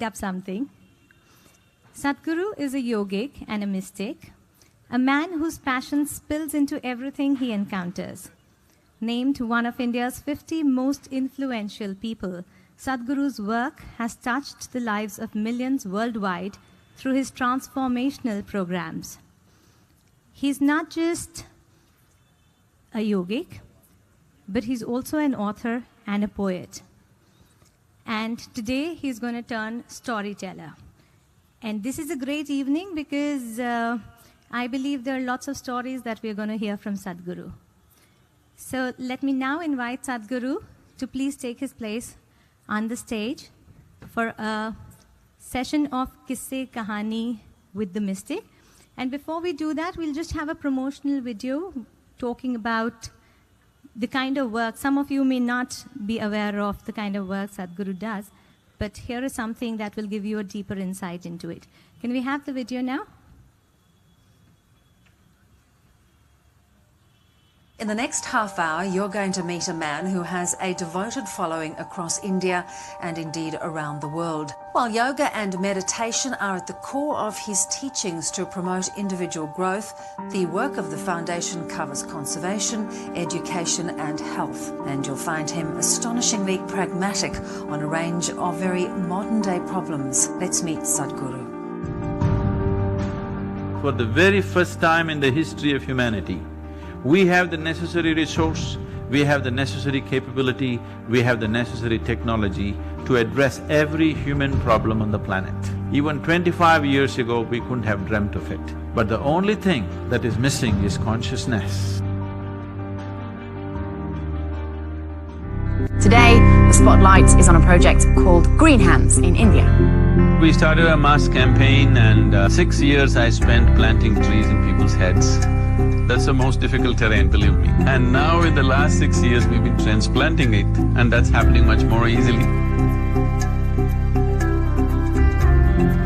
up something. Sadhguru is a yogic and a mystic, a man whose passion spills into everything he encounters. Named one of India's 50 most influential people, Sadhguru's work has touched the lives of millions worldwide through his transformational programs. He's not just a yogic, but he's also an author and a poet. And today he's going to turn storyteller. And this is a great evening because I believe there are lots of stories that we're going to hear from Sadhguru. So let me now invite Sadhguru to please take his place on the stage for a session of Kisse, Kahani with the mystic. And before we do that, we'll just have a promotional video talking about the kind of work. Some of you may not be aware of the kind of work Sadhguru does, but here is something that will give you a deeper insight into it. Can we have the video now? In the next half hour, you're going to meet a man who has a devoted following across India and indeed around the world. While yoga and meditation are at the core of his teachings to promote individual growth, the work of the foundation covers conservation, education and health. And you'll find him astonishingly pragmatic on a range of very modern-day problems. Let's meet Sadhguru. For the very first time in the history of humanity, we have the necessary resource, we have the necessary capability, we have the necessary technology to address every human problem on the planet. Even 25 years ago, we couldn't have dreamt of it. But the only thing that is missing is consciousness. Today, the spotlight is on a project called Green Hands in India. We started a mass campaign and 6 years I spent planting trees in people's heads. That's the most difficult terrain, believe me. And now in the last 6 years, we've been transplanting it, and that's happening much more easily.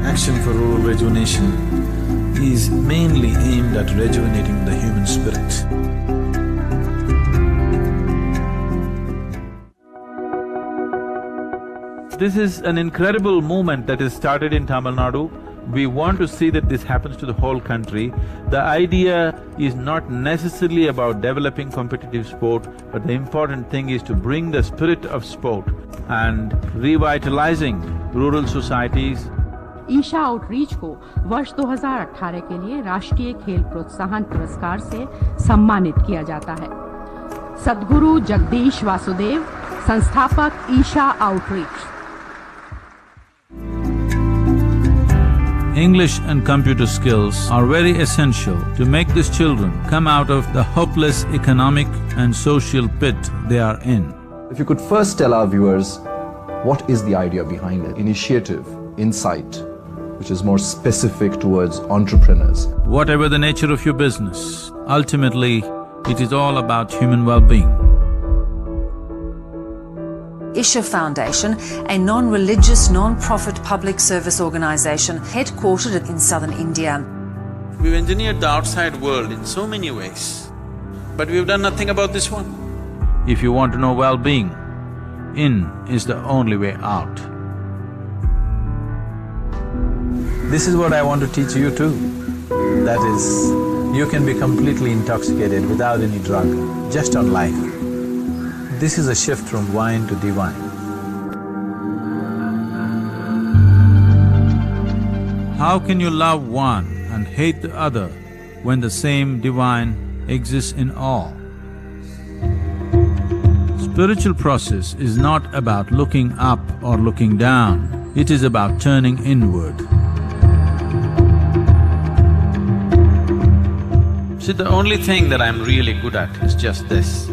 Action for Rural Rejuvenation is mainly aimed at rejuvenating the human spirit. This is an incredible movement that is started in Tamil Nadu. We want to see that this happens to the whole country. The idea is not necessarily about developing competitive sport, but the important thing is to bring the spirit of sport and revitalizing rural societies. Isha outreach को वर्ष 2018 के लिए राष्ट्रीय खेल प्रोत्साहन पुरस्कार से सम्मानित किया जाता है। सद्गुरु जगदीश वासुदेव, संस्थापक Isha outreach. English and computer skills are very essential to make these children come out of the hopeless economic and social pit they are in. If you could first tell our viewers what is the idea behind it, initiative, insight, which is more specific towards entrepreneurs. Whatever the nature of your business, ultimately it is all about human well-being. Isha Foundation, a non-religious, non-profit public service organisation headquartered in southern India. We've engineered the outside world in so many ways, but we've done nothing about this one. If you want to know well-being, in is the only way out. This is what I want to teach you too. That is, you can be completely intoxicated without any drug, just on life. This is a shift from wine to divine. How can you love one and hate the other when the same divine exists in all? Spiritual process is not about looking up or looking down, it is about turning inward. See, the only thing that I'm really good at is just this.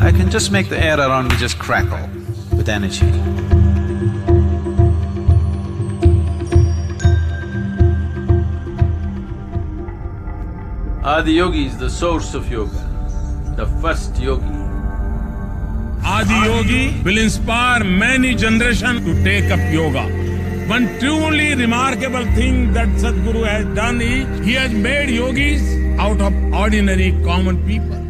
I can just make the air around me just crackle with energy. Adiyogi is the source of yoga, the first yogi. Adiyogi will inspire many generations to take up yoga. One truly remarkable thing that Sadhguru has done is, he has made yogis out of ordinary common people.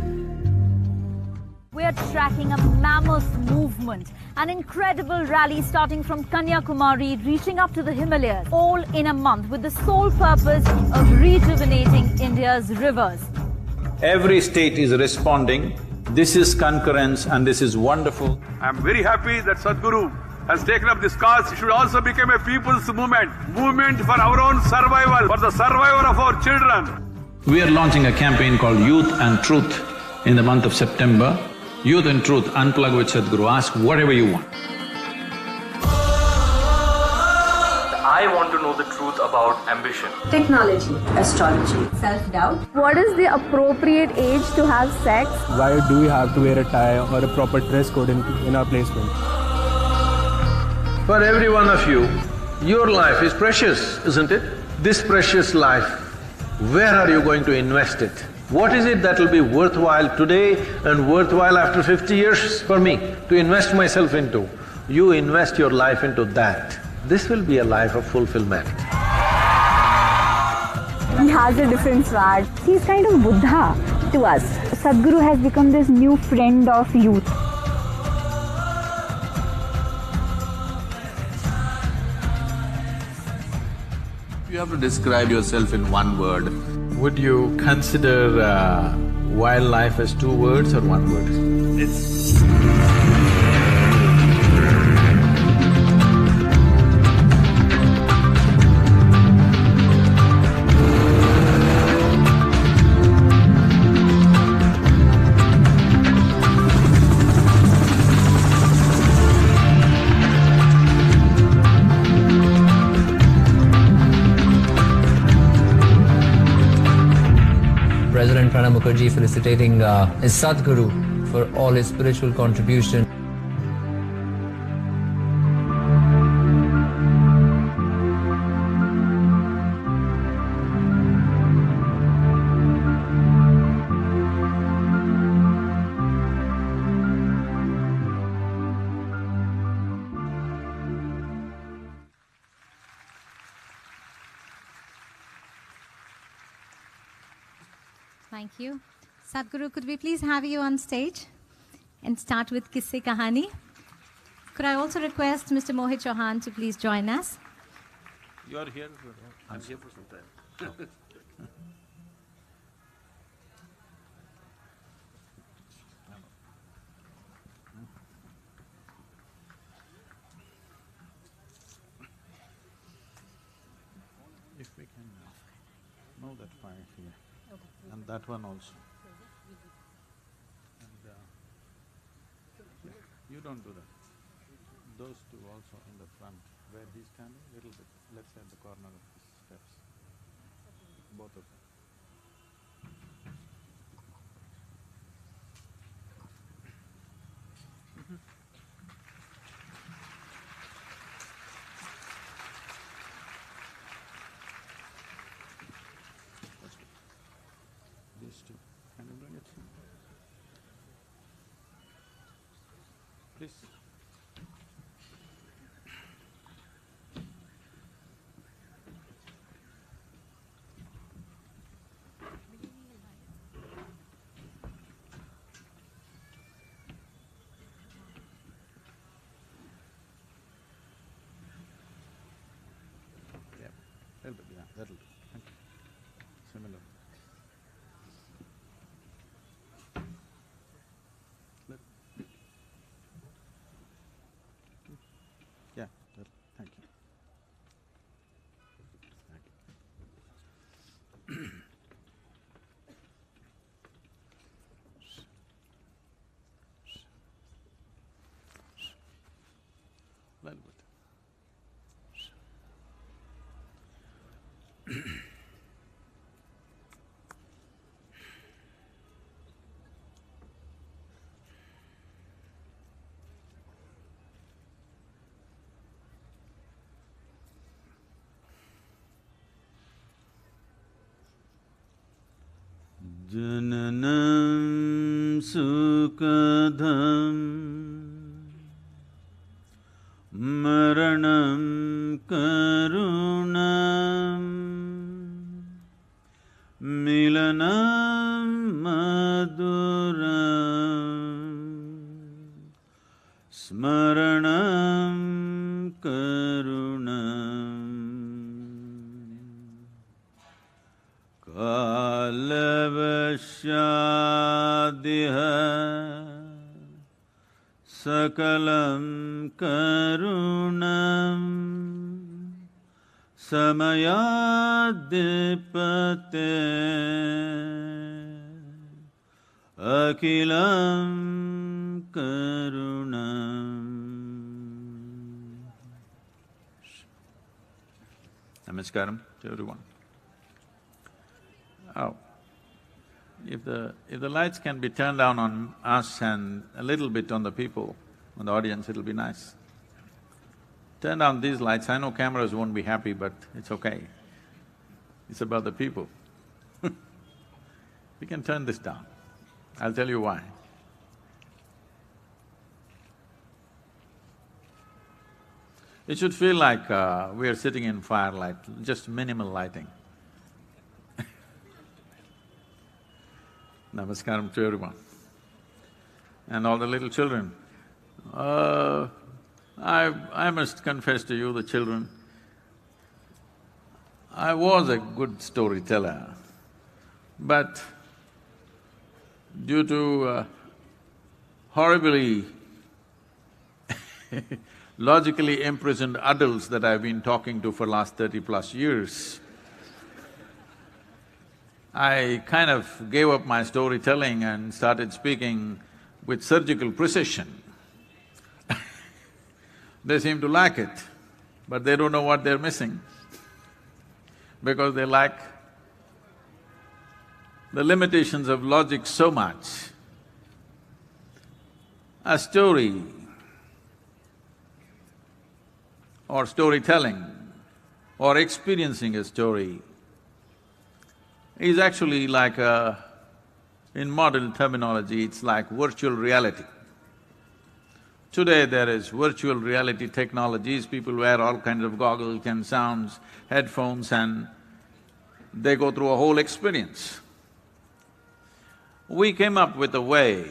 We're tracking a mammoth movement, an incredible rally starting from Kanyakumari, reaching up to the Himalayas, all in a month with the sole purpose of rejuvenating India's rivers. Every state is responding. This is concurrence and this is wonderful. I'm very happy that Sadhguru has taken up this cause. It should also become a people's movement for our own survival, for the survival of our children. We are launching a campaign called Youth and Truth in the month of September. Youth and Truth, unplug with Sadhguru, ask whatever you want. I want to know the truth about ambition, technology, astrology, self-doubt. What is the appropriate age to have sex? Why do we have to wear a tie or a proper dress code in our placement? For every one of you, your life is precious, isn't it? This precious life, where are you going to invest it? What is it that will be worthwhile today and worthwhile after 50 years for me to invest myself into? You invest your life into that. This will be a life of fulfillment. He has a different swag. He's kind of Buddha to us. Sadhguru has become this new friend of youth. You have to describe yourself in one word. Would you consider wildlife as two words or one word? President Pranab Mukherjee felicitating his Sadhguru for all his spiritual contribution. Thank you. Sadhguru, could we please have you on stage and start with Kisse, Kahani? Could I also request Mr. Mohit Chauhan to please join us? You are here, I'm here for some time. If we can know that fire here, and that one also. And you don't do that. Those two also in the front, where he's standing, little bit, let's say at the corner of the steps. Both of them. These two. Can you bring it? Please. Yeah, little bit, yeah, that'll do. Thank you. Similar. Yeah, thank you. Thank you. Little bit. Jananam sukadham maranam karunam milanam maduram Smaranam karunam kalavashyadiha sakalam karunam samayadipate akilam karunam. Namaskaram to everyone. Oh, if the lights can be turned down on us and a little bit on the people, on the audience, it'll be nice. Turn down these lights. I know cameras won't be happy, but it's okay. It's about the people. We can turn this down. I'll tell you why. It should feel like we are sitting in firelight, just minimal lighting. Namaskaram to everyone. And all the little children. I must confess to you, the children, I was a good storyteller, but due to horribly logically imprisoned adults that I've been talking to for last 30+ years, I kind of gave up my storytelling and started speaking with surgical precision. They seem to like it, but they don't know what they're missing because they lack the limitations of logic so much. A story or storytelling or experiencing a story is actually like in modern terminology, it's like virtual reality. Today there is virtual reality technologies, people wear all kinds of goggles and sounds, headphones, and they go through a whole experience. We came up with a way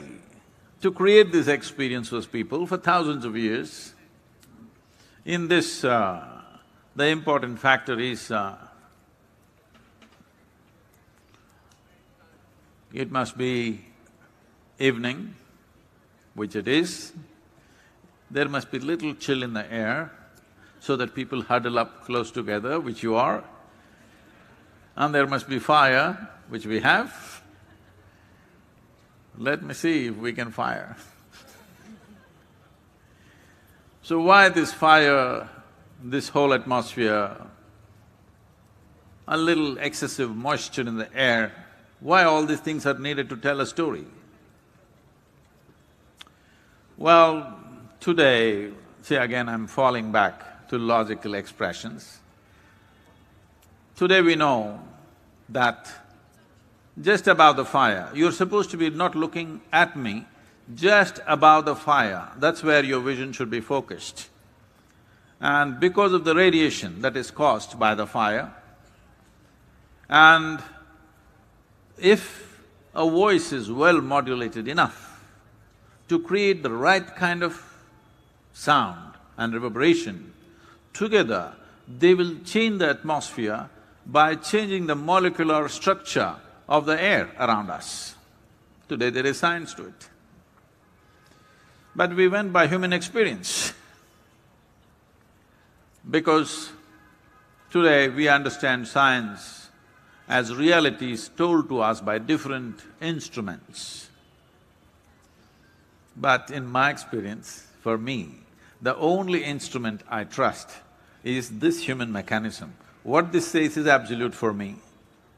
to create this experience for people for thousands of years. In this, the important factor is it must be evening, which it is. There must be little chill in the air so that people huddle up close together, which you are. And there must be fire, which we have. Let me see if we can fire. So why this fire, this whole atmosphere, a little excessive moisture in the air, why all these things are needed to tell a story? Well, today, see again I'm falling back to logical expressions. Today we know that just above the fire, you're supposed to be not looking at me, just above the fire, that's where your vision should be focused. And because of the radiation that is caused by the fire, and if a voice is well modulated enough to create the right kind of sound and reverberation, together they will change the atmosphere by changing the molecular structure of the air around us. Today there is science to it. But we went by human experience because today we understand science as realities told to us by different instruments. But in my experience, for me, the only instrument I trust is this human mechanism. What this says is absolute for me,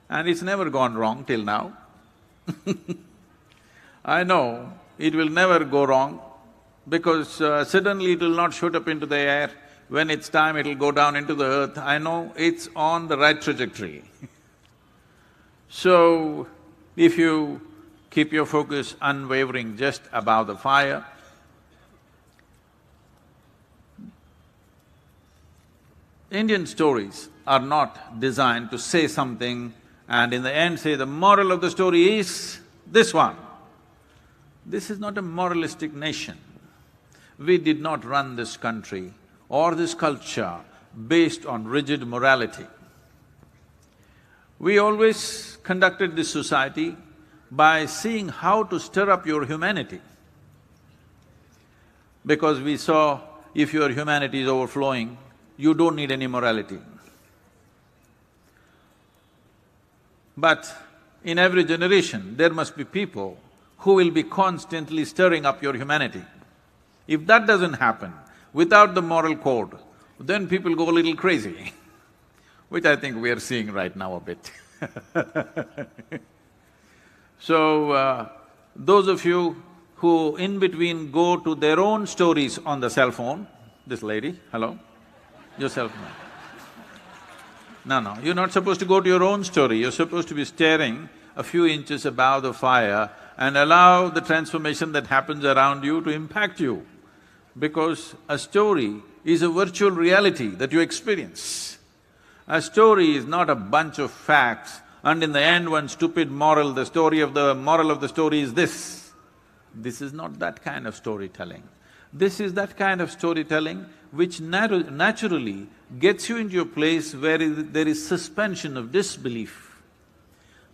and it's never gone wrong till now. I know it will never go wrong because suddenly it will not shoot up into the air. When it's time, it'll go down into the earth. I know it's on the right trajectory. So, if you keep your focus unwavering just above the fire, Indian stories are not designed to say something and in the end say the moral of the story is this one. This is not a moralistic nation. We did not run this country or this culture based on rigid morality. We always conducted this society by seeing how to stir up your humanity. Because we saw if your humanity is overflowing, you don't need any morality. But in every generation, there must be people who will be constantly stirring up your humanity. If that doesn't happen, without the moral code, then people go a little crazy, which I think we are seeing right now a bit. So, those of you who in between go to their own stories on the cell phone, this lady, hello, your cell phone. No, you're not supposed to go to your own story, you're supposed to be staring a few inches above the fire and allow the transformation that happens around you to impact you. Because a story is a virtual reality that you experience. A story is not a bunch of facts and in the end one stupid moral, moral of the story is this. This is not that kind of storytelling. This is that kind of storytelling which naturally gets you into a place where there is suspension of disbelief.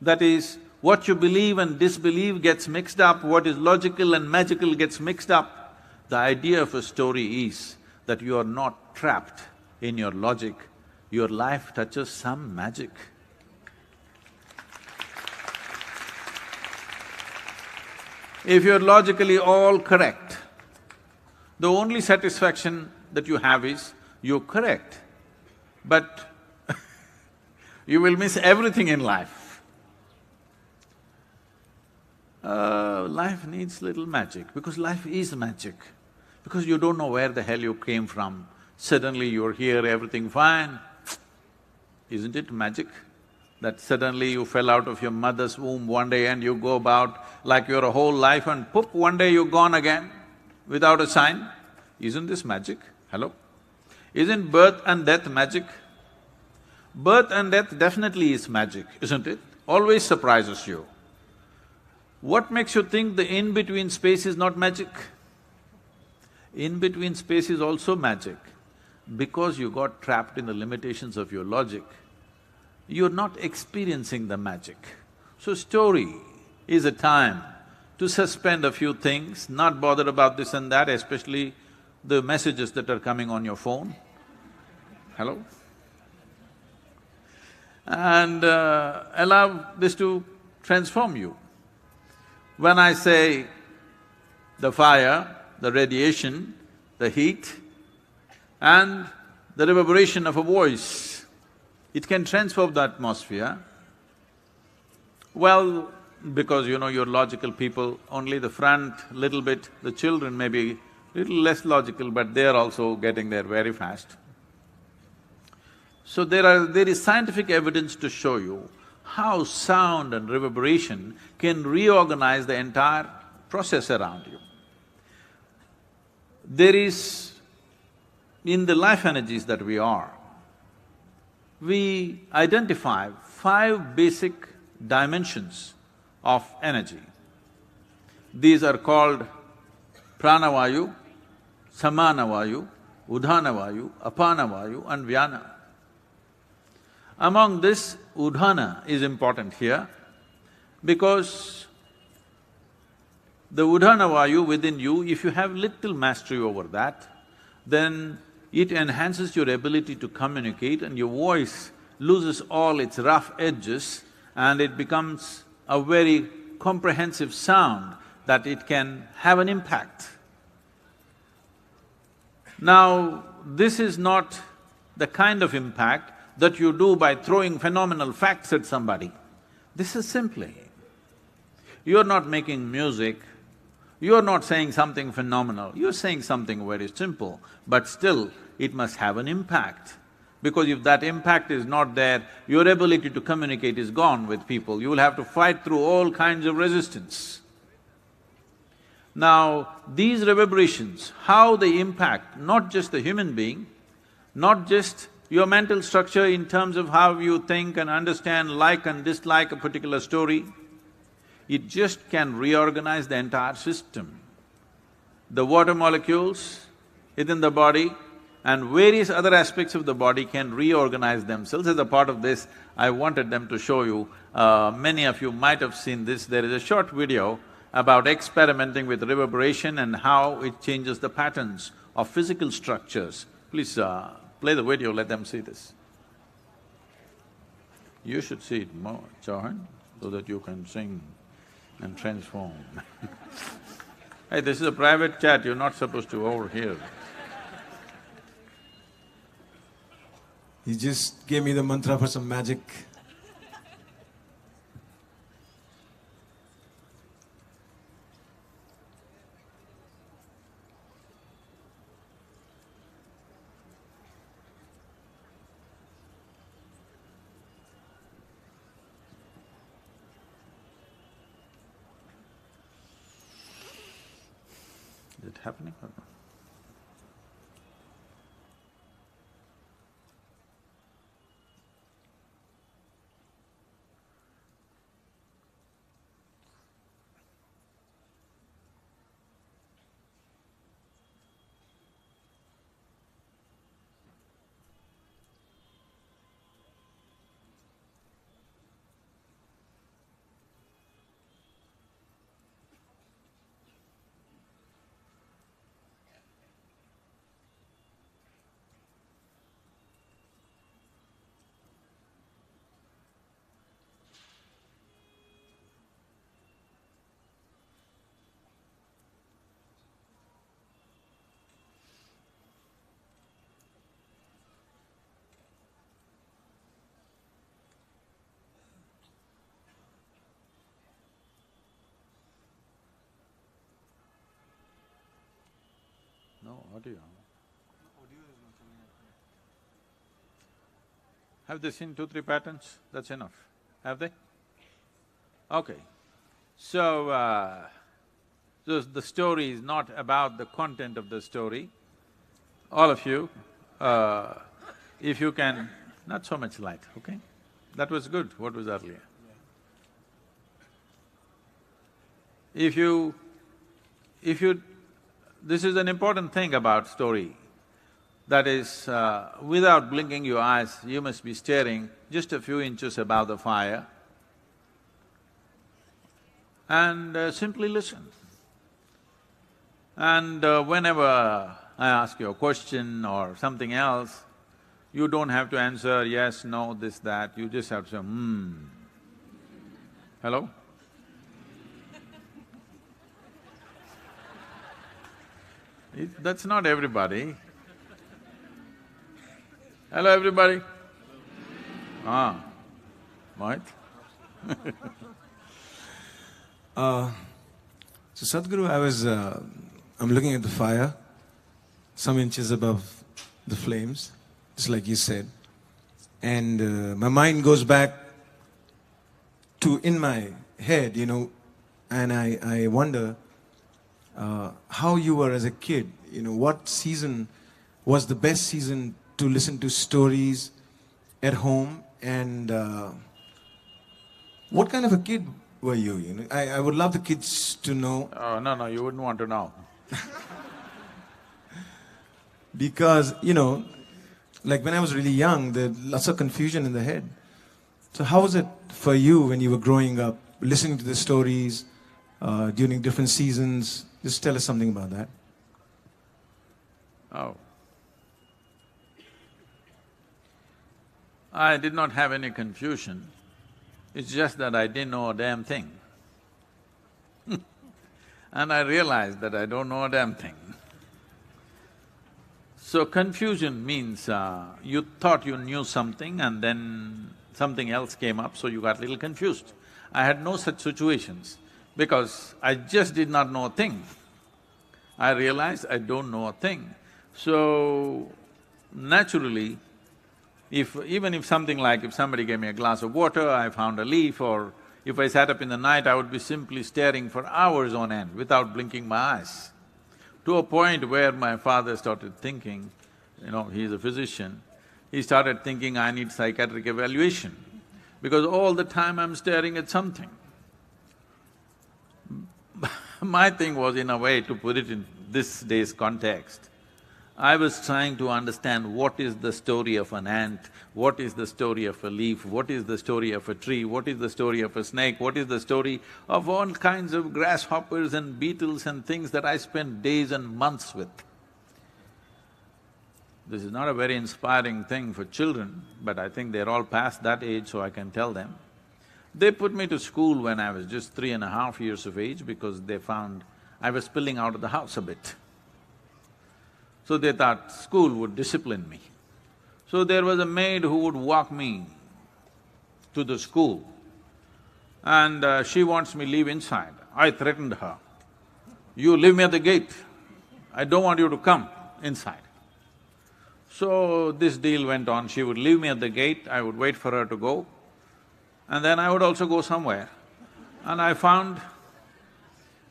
That is, what you believe and disbelieve gets mixed up, what is logical and magical gets mixed up. The idea of a story is that you are not trapped in your logic, your life touches some magic. If you're logically all correct, the only satisfaction that you have is you're correct, but you will miss everything in life. Life needs little magic, because life is magic. Because you don't know where the hell you came from, suddenly you're here, everything fine. Isn't it magic? That suddenly you fell out of your mother's womb one day and you go about like you're a whole life and poof, one day you're gone again without a sign. Isn't this magic? Hello? Isn't birth and death magic? Birth and death definitely is magic, isn't it? Always surprises you. What makes you think the in-between space is not magic? In-between space is also magic. Because you got trapped in the limitations of your logic, you're not experiencing the magic. So story is a time to suspend a few things, not bother about this and that, especially the messages that are coming on your phone. Hello? And allow this to transform you. When I say the fire, the radiation, the heat, and the reverberation of a voice, it can transform the atmosphere. Well, because you're logical people, only the front little bit, the children may be little less logical, but they're also getting there very fast. So there is scientific evidence to show you how sound and reverberation can reorganize the entire process around you. There is, in the life energies that we are, we identify 5 basic dimensions of energy. These are called pranavayu, samanavayu, udhanavayu, apanavayu and vyana. Among this, udhana is important here because the udhanavayu within you, if you have little mastery over that, then it enhances your ability to communicate and your voice loses all its rough edges and it becomes a very comprehensive sound that it can have an impact. Now, this is not the kind of impact that you do by throwing phenomenal facts at somebody. This is simply, you're not making music, you're not saying something phenomenal, you're saying something very simple, but still it must have an impact. Because if that impact is not there, your ability to communicate is gone with people, you will have to fight through all kinds of resistance. Now, these reverberations, how they impact not just the human being, not just your mental structure in terms of how you think and understand, like and dislike a particular story, it just can reorganize the entire system. the water molecules within the body and various other aspects of the body can reorganize themselves. As a part of this, I wanted them to show you, many of you might have seen this, there is a short video about experimenting with reverberation and how it changes the patterns of physical structures. Please play the video, let them see this. You should see it more, Chauhan, so that you can sing and transform. Hey, this is a private chat, you're not supposed to overhear. He just gave me the mantra for some magic. Is it happening or not? No audio. Have they seen 2-3 patterns? That's enough. Have they? Okay. So, the story is not about the content of the story. All of you, if you can… not so much light, okay? That was good, what was earlier. If you… this is an important thing about story. That is, without blinking your eyes, you must be staring just a few inches above the fire and simply listen. And whenever I ask you a question or something else, you don't have to answer yes, no, this, that, you just have to say, Hello? That's not everybody. Hello, everybody. Mohit? So Sadhguru, I'm looking at the fire, some inches above the flames, just like you said. And my mind goes back to in my head, you know, and I wonder how you were as a kid, you know, what season was the best season to listen to stories at home, and what kind of a kid were you, you know? I would love the kids to know. Oh, no, you wouldn't want to know. Because, you know, like when I was really young, there lots of confusion in the head. So how was it for you when you were growing up, listening to the stories during different seasons? Just tell us something about that. Oh. I did not have any confusion. It's just that I didn't know a damn thing. And I realized that I don't know a damn thing. So confusion means you thought you knew something and then something else came up, so you got a little confused. I had no such situations because I just did not know a thing. I realized I don't know a thing. So, naturally, even if something like, if somebody gave me a glass of water, I found a leaf, or if I sat up in the night, I would be simply staring for hours on end without blinking my eyes. To a point where my father started thinking, you know, he's a physician, he started thinking I need psychiatric evaluation, because all the time I'm staring at something. My thing was, in a way, to put it in this day's context. I was trying to understand what is the story of an ant, what is the story of a leaf, what is the story of a tree, what is the story of a snake, what is the story of all kinds of grasshoppers and beetles and things that I spent days and months with. This is not a very inspiring thing for children, but I think they're all past that age, so I can tell them. They put me to school when I was just 3.5 years of age because they found I was spilling out of the house a bit. So they thought school would discipline me. So there was a maid who would walk me to the school and she wants me leave inside. I threatened her, "You leave me at the gate, I don't want you to come inside." So this deal went on, she would leave me at the gate, I would wait for her to go, and then I would also go somewhere. And I found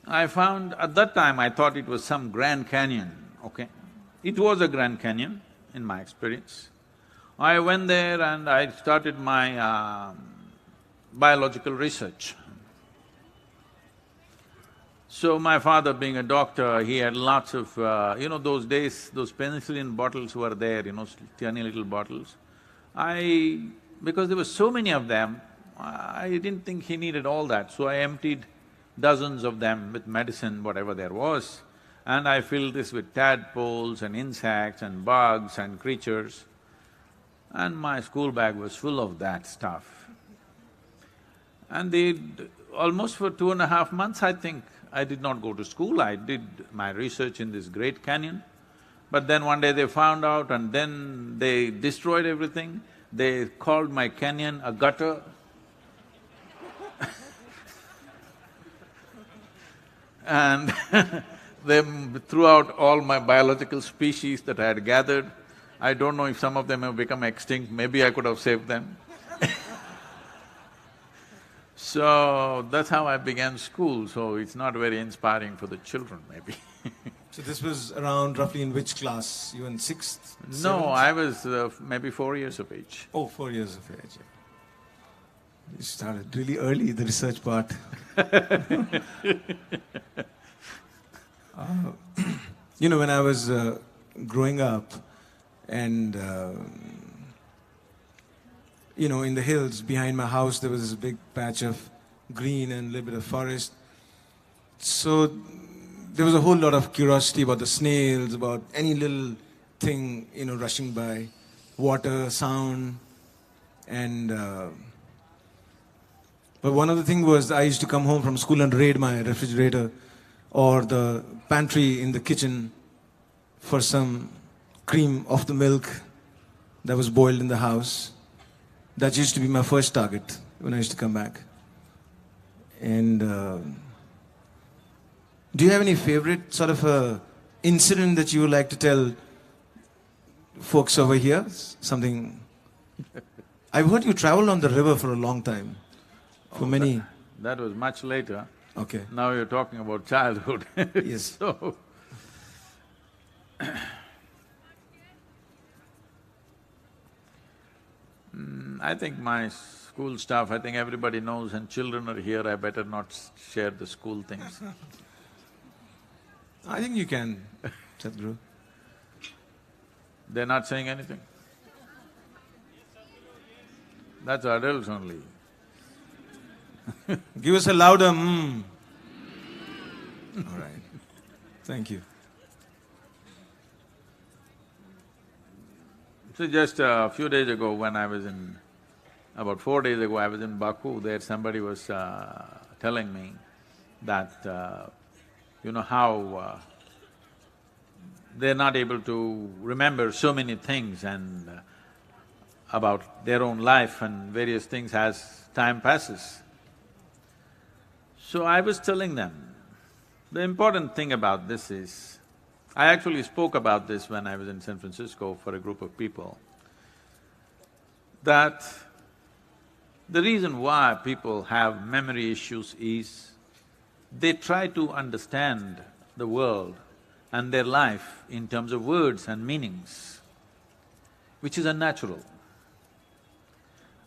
at that time I thought it was some Grand Canyon, okay? It was a Grand Canyon in my experience. I went there and I started my biological research. So my father being a doctor, he had lots of… those days, those penicillin bottles were there, tiny little bottles. Because there were so many of them, I didn't think he needed all that, so I emptied dozens of them with medicine, whatever there was, and I filled this with tadpoles and insects and bugs and creatures, and my school bag was full of that stuff. And almost for 2.5 months, I think, I did not go to school, I did my research in this great canyon. But then one day they found out and then they destroyed everything. They called my canyon a gutter. And they threw out all my biological species that I had gathered. I don't know if some of them have become extinct, maybe I could have saved them. So that's how I began school, so it's not very inspiring for the children, maybe. So this was around roughly in which class? You were in 6th? No, I was maybe 4 years of age. Oh, 4 years of age, yeah. You started really early, the research part. When I was growing up and in the hills behind my house there was this big patch of green and a little bit of forest. So there was a whole lot of curiosity about the snails, about any little thing, rushing by, water, sound, and but one of the things was I used to come home from school and raid my refrigerator or the pantry in the kitchen for some cream of the milk that was boiled in the house. That used to be my first target when I used to come back. And do you have any favorite sort of incident that you would like to tell folks over here? Something… I've heard you traveled on the river for a long time, for many… That was much later. Okay. Now you're talking about childhood. Yes. So, I think my school stuff, I think everybody knows, and children are here, I better not share the school things. I think you can, Sadhguru. They're not saying anything. That's adults only. Give us a louder All right. Thank you. So just a few days ago when I was about 4 days ago I was in Baku, there somebody was telling me that, how they're not able to remember so many things and about their own life and various things as time passes. So I was telling them, the important thing about this is, I actually spoke about this when I was in San Francisco for a group of people, that the reason why people have memory issues is they try to understand the world and their life in terms of words and meanings, which is unnatural.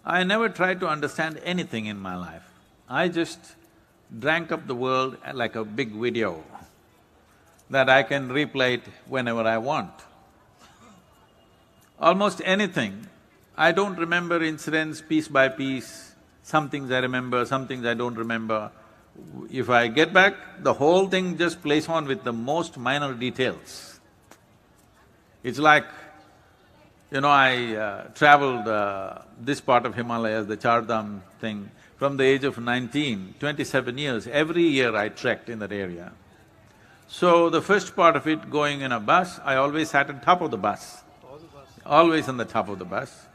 I never tried to understand anything in my life. I just drank up the world like a big video. that I can replay it whenever I want. Almost anything, I don't remember incidents piece by piece. Some things I remember, some things I don't remember. If I get back, the whole thing just plays on with the most minor details. It's like, I traveled this part of Himalayas, the Char Dham thing, from the age of 19, 27 years, every year I trekked in that area. So the first part of it, going in a bus, I always sat on top of the bus. Always on the top of the bus.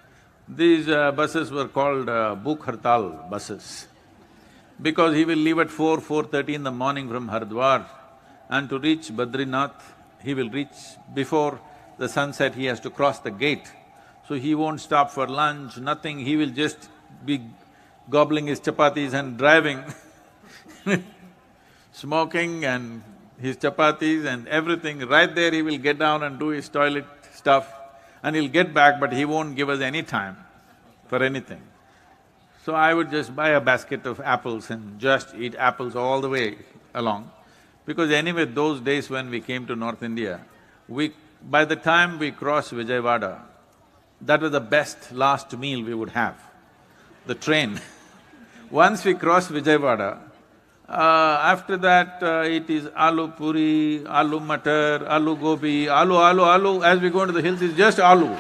These buses were called Bhuk Hartal buses, because he will leave at 4:30 in the morning from Haridwar, and to reach Badrinath, he will reach before the sunset, he has to cross the gate. So he won't stop for lunch, nothing, he will just be gobbling his chapatis and driving smoking and his chapatis and everything. Right there he will get down and do his toilet stuff and he'll get back, but he won't give us any time for anything. So I would just buy a basket of apples and just eat apples all the way along. Because anyway, those days when we came to North India, by the time we crossed Vijayawada, that was the best last meal we would have, the train. Once we crossed Vijayawada, after that it is aloo puri, aloo matar, aloo gobi, aloo, as we go into the hills, it's just aloo.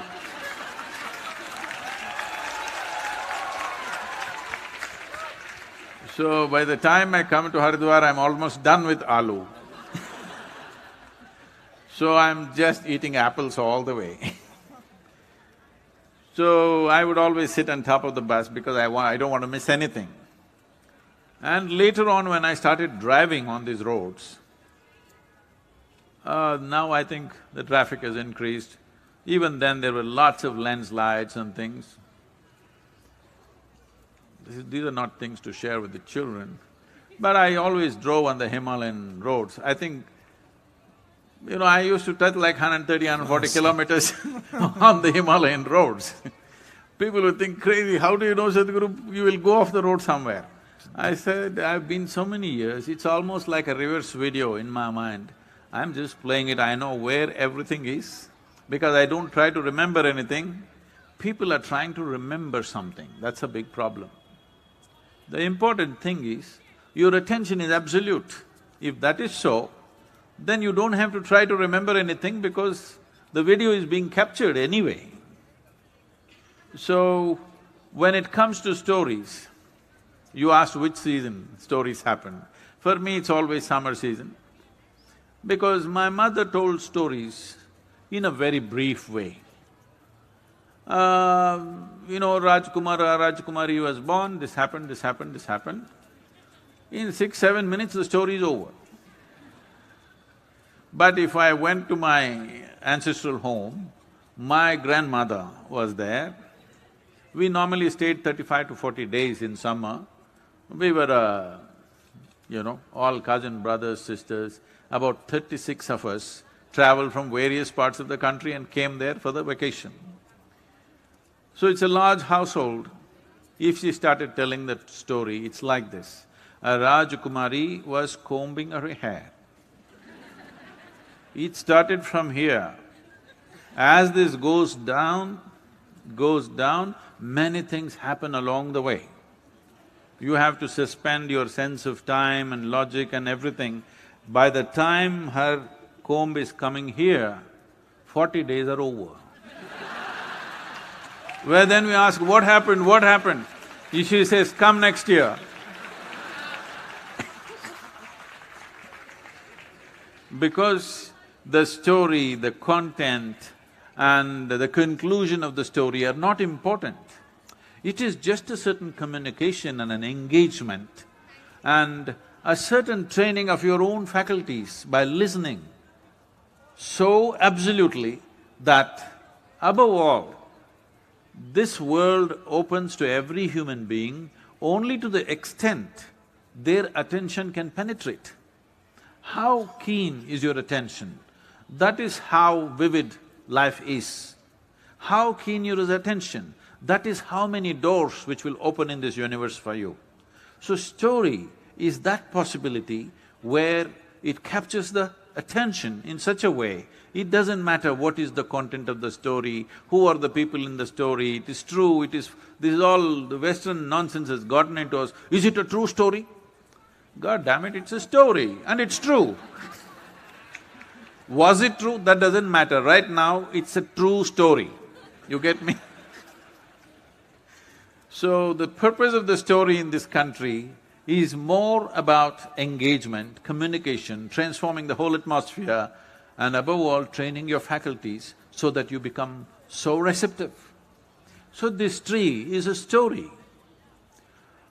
So by the time I come to Haridwar, I'm almost done with aloo. So I'm just eating apples all the way. So I would always sit on top of the bus because I don't want to miss anything. And later on when I started driving on these roads, now I think the traffic has increased. Even then there were lots of landslides and things. These are not things to share with the children, but I always drove on the Himalayan roads. I think, I used to touch like 130, 140 kilometers on the Himalayan roads. People would think, crazy, how do you know, Sadhguru, you will go off the road somewhere? I said, I've been so many years, it's almost like a reverse video in my mind. I'm just playing it, I know where everything is, because I don't try to remember anything. People are trying to remember something, that's a big problem. The important thing is, your attention is absolute. If that is so, then you don't have to try to remember anything because the video is being captured anyway. So, when it comes to stories, you asked which season stories happen. For me, it's always summer season, because my mother told stories in a very brief way. Rajkumari was born, this happened, this happened, this happened. In 6-7 minutes, the story is over. But if I went to my ancestral home, my grandmother was there. We normally stayed 35 to 40 days in summer. We were, all cousin brothers, sisters, about 36 of us traveled from various parts of the country and came there for the vacation. So it's a large household. If she started telling that story, it's like this. A Rajkumari was combing her hair. It started from here. As this goes down, many things happen along the way. You have to suspend your sense of time and logic and everything. By the time her comb is coming here, 40 days are over. Where then we ask, what happened, what happened? She says, come next year. Because the story, the content and the conclusion of the story are not important. It is just a certain communication and an engagement and a certain training of your own faculties by listening so absolutely that above all, this world opens to every human being only to the extent their attention can penetrate. How keen is your attention? That is how vivid life is. How keen your attention? That is how many doors which will open in this universe for you. So story is that possibility where it captures the attention in such a way, it doesn't matter what is the content of the story, who are the people in the story, it is true, this is all… the Western nonsense has gotten into us. Is it a true story? God damn it, it's a story and it's true. Was it true? That doesn't matter. Right now, it's a true story. You get me? So, the purpose of the story in this country is more about engagement, communication, transforming the whole atmosphere, and above all, training your faculties so that you become so receptive. So this tree is a story.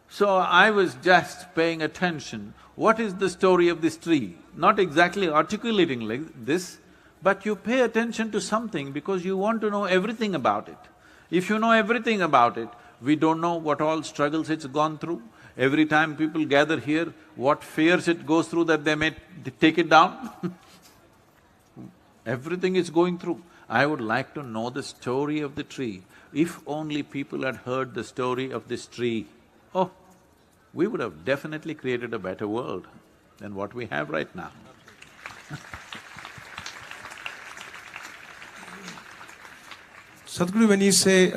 So I was just paying attention, what is the story of this tree? Not exactly articulating like this, but you pay attention to something because you want to know everything about it. If you know everything about it, we don't know what all struggles it's gone through. Every time people gather here, what fears it goes through that they may take it down. Everything it's going through. I would like to know the story of the tree. If only people had heard the story of this tree, oh, we would have definitely created a better world than what we have right now. Sadhguru, when you say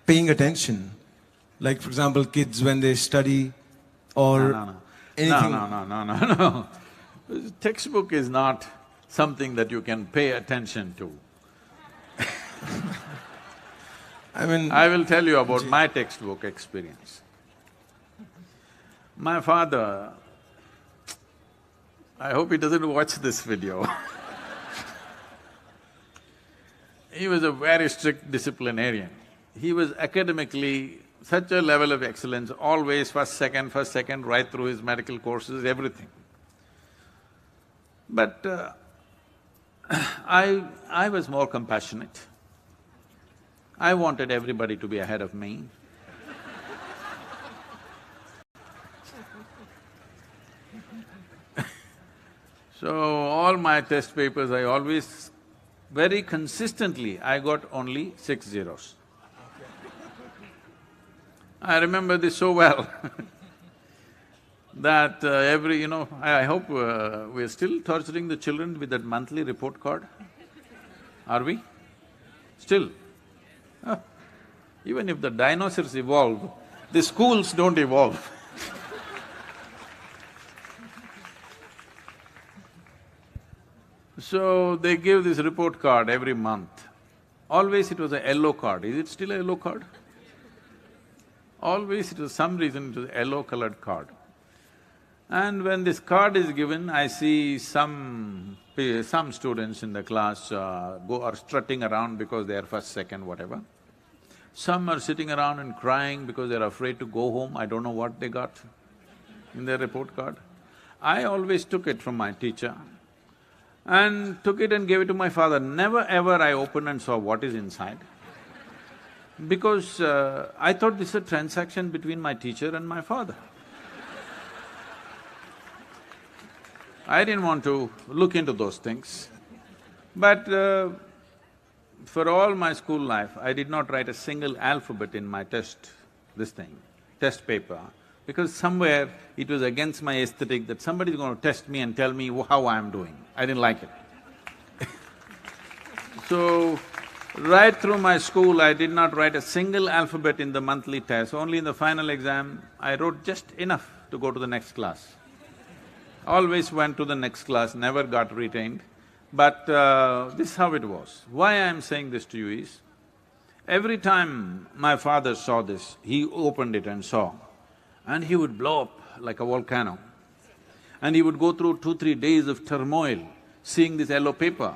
paying attention, like for example, kids when they study or anything… No. Textbook is not something that you can pay attention to. I will tell you about my textbook experience. My father, I hope he doesn't watch this video. He was a very strict disciplinarian. He was academically such a level of excellence, always first, second, right through his medical courses, everything. But I was more compassionate. I wanted everybody to be ahead of me. So, all my test papers, I always… very consistently, I got only 6 zeros. I remember this so well that I hope we're still torturing the children with that monthly report card. Are we? Still? Oh, even if the dinosaurs evolve, the schools don't evolve. So, they give this report card every month. Always it was a yellow card. Is it still a yellow card? Always it was some reason it was a yellow-colored card. And when this card is given, I see some students in the class are strutting around because they are first, second, whatever. Some are sitting around and crying because they're afraid to go home, I don't know what they got in their report card. I always took it from my teacher and took it and gave it to my father. Never ever I opened and saw what is inside, because I thought this is a transaction between my teacher and my father. I didn't want to look into those things. But for all my school life, I did not write a single alphabet in my test paper, because somewhere it was against my aesthetic that somebody's going to test me and tell me how I am doing. I didn't like it. So, right through my school, I did not write a single alphabet in the monthly test. Only in the final exam, I wrote just enough to go to the next class. Always went to the next class, never got retained. But this is how it was. Why I am saying this to you is, every time my father saw this, he opened it and saw, and he would blow up like a volcano. And he would go through 2-3 days of turmoil, seeing this yellow paper.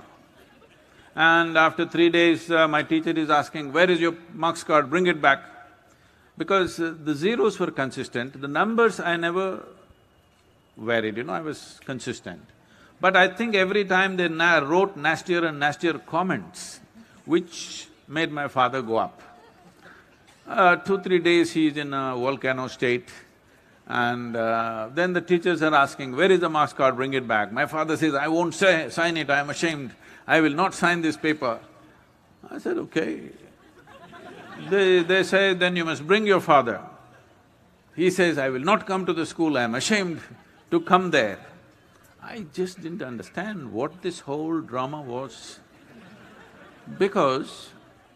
And after 3 days, my teacher is asking, where is your marks card, bring it back. Because the zeros were consistent, the numbers I never varied, I was consistent. But I think every time they wrote nastier and nastier comments, which made my father go up. 2-3 days he is in a volcano state, and then the teachers are asking, where is the marks card, bring it back. My father says, I won't sign it, I am ashamed, I will not sign this paper. I said, okay. They say, then you must bring your father. He says, I will not come to the school, I am ashamed to come there. I just didn't understand what this whole drama was, because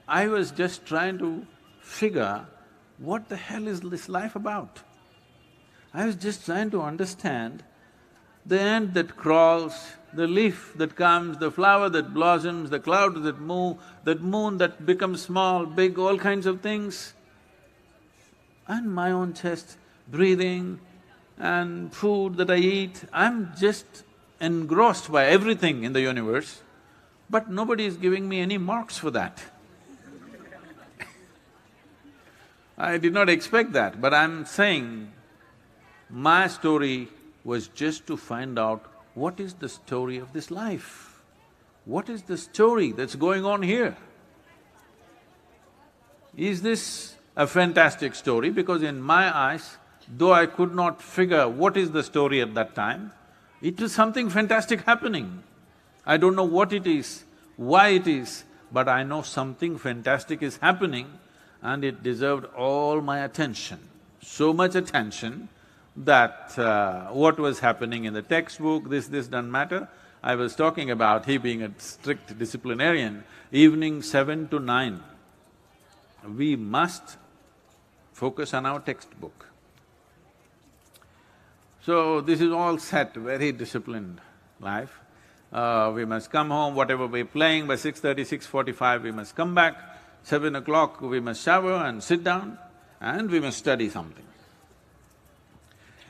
I was just trying to figure what the hell is this life about. I was just trying to understand the ant that crawls, the leaf that comes, the flower that blossoms, the clouds that move, that moon that becomes small, big, all kinds of things. And my own chest, breathing and food that I eat, I'm just engrossed by everything in the universe, but nobody is giving me any marks for that. I did not expect that, but I'm saying my story was just to find out what is the story of this life. What is the story that's going on here? Is this a fantastic story? Because in my eyes, though I could not figure what is the story at that time, it was something fantastic happening. I don't know what it is, why it is, but I know something fantastic is happening and it deserved all my attention. So much attention that what was happening in the textbook, this doesn't matter. I was talking about he being a strict disciplinarian, evening 7 to 9, we must focus on our textbook. So this is all set, very disciplined life. We must come home, whatever we're playing, by 6:30, 6:45 we must come back, 7 o'clock we must shower and sit down and we must study something.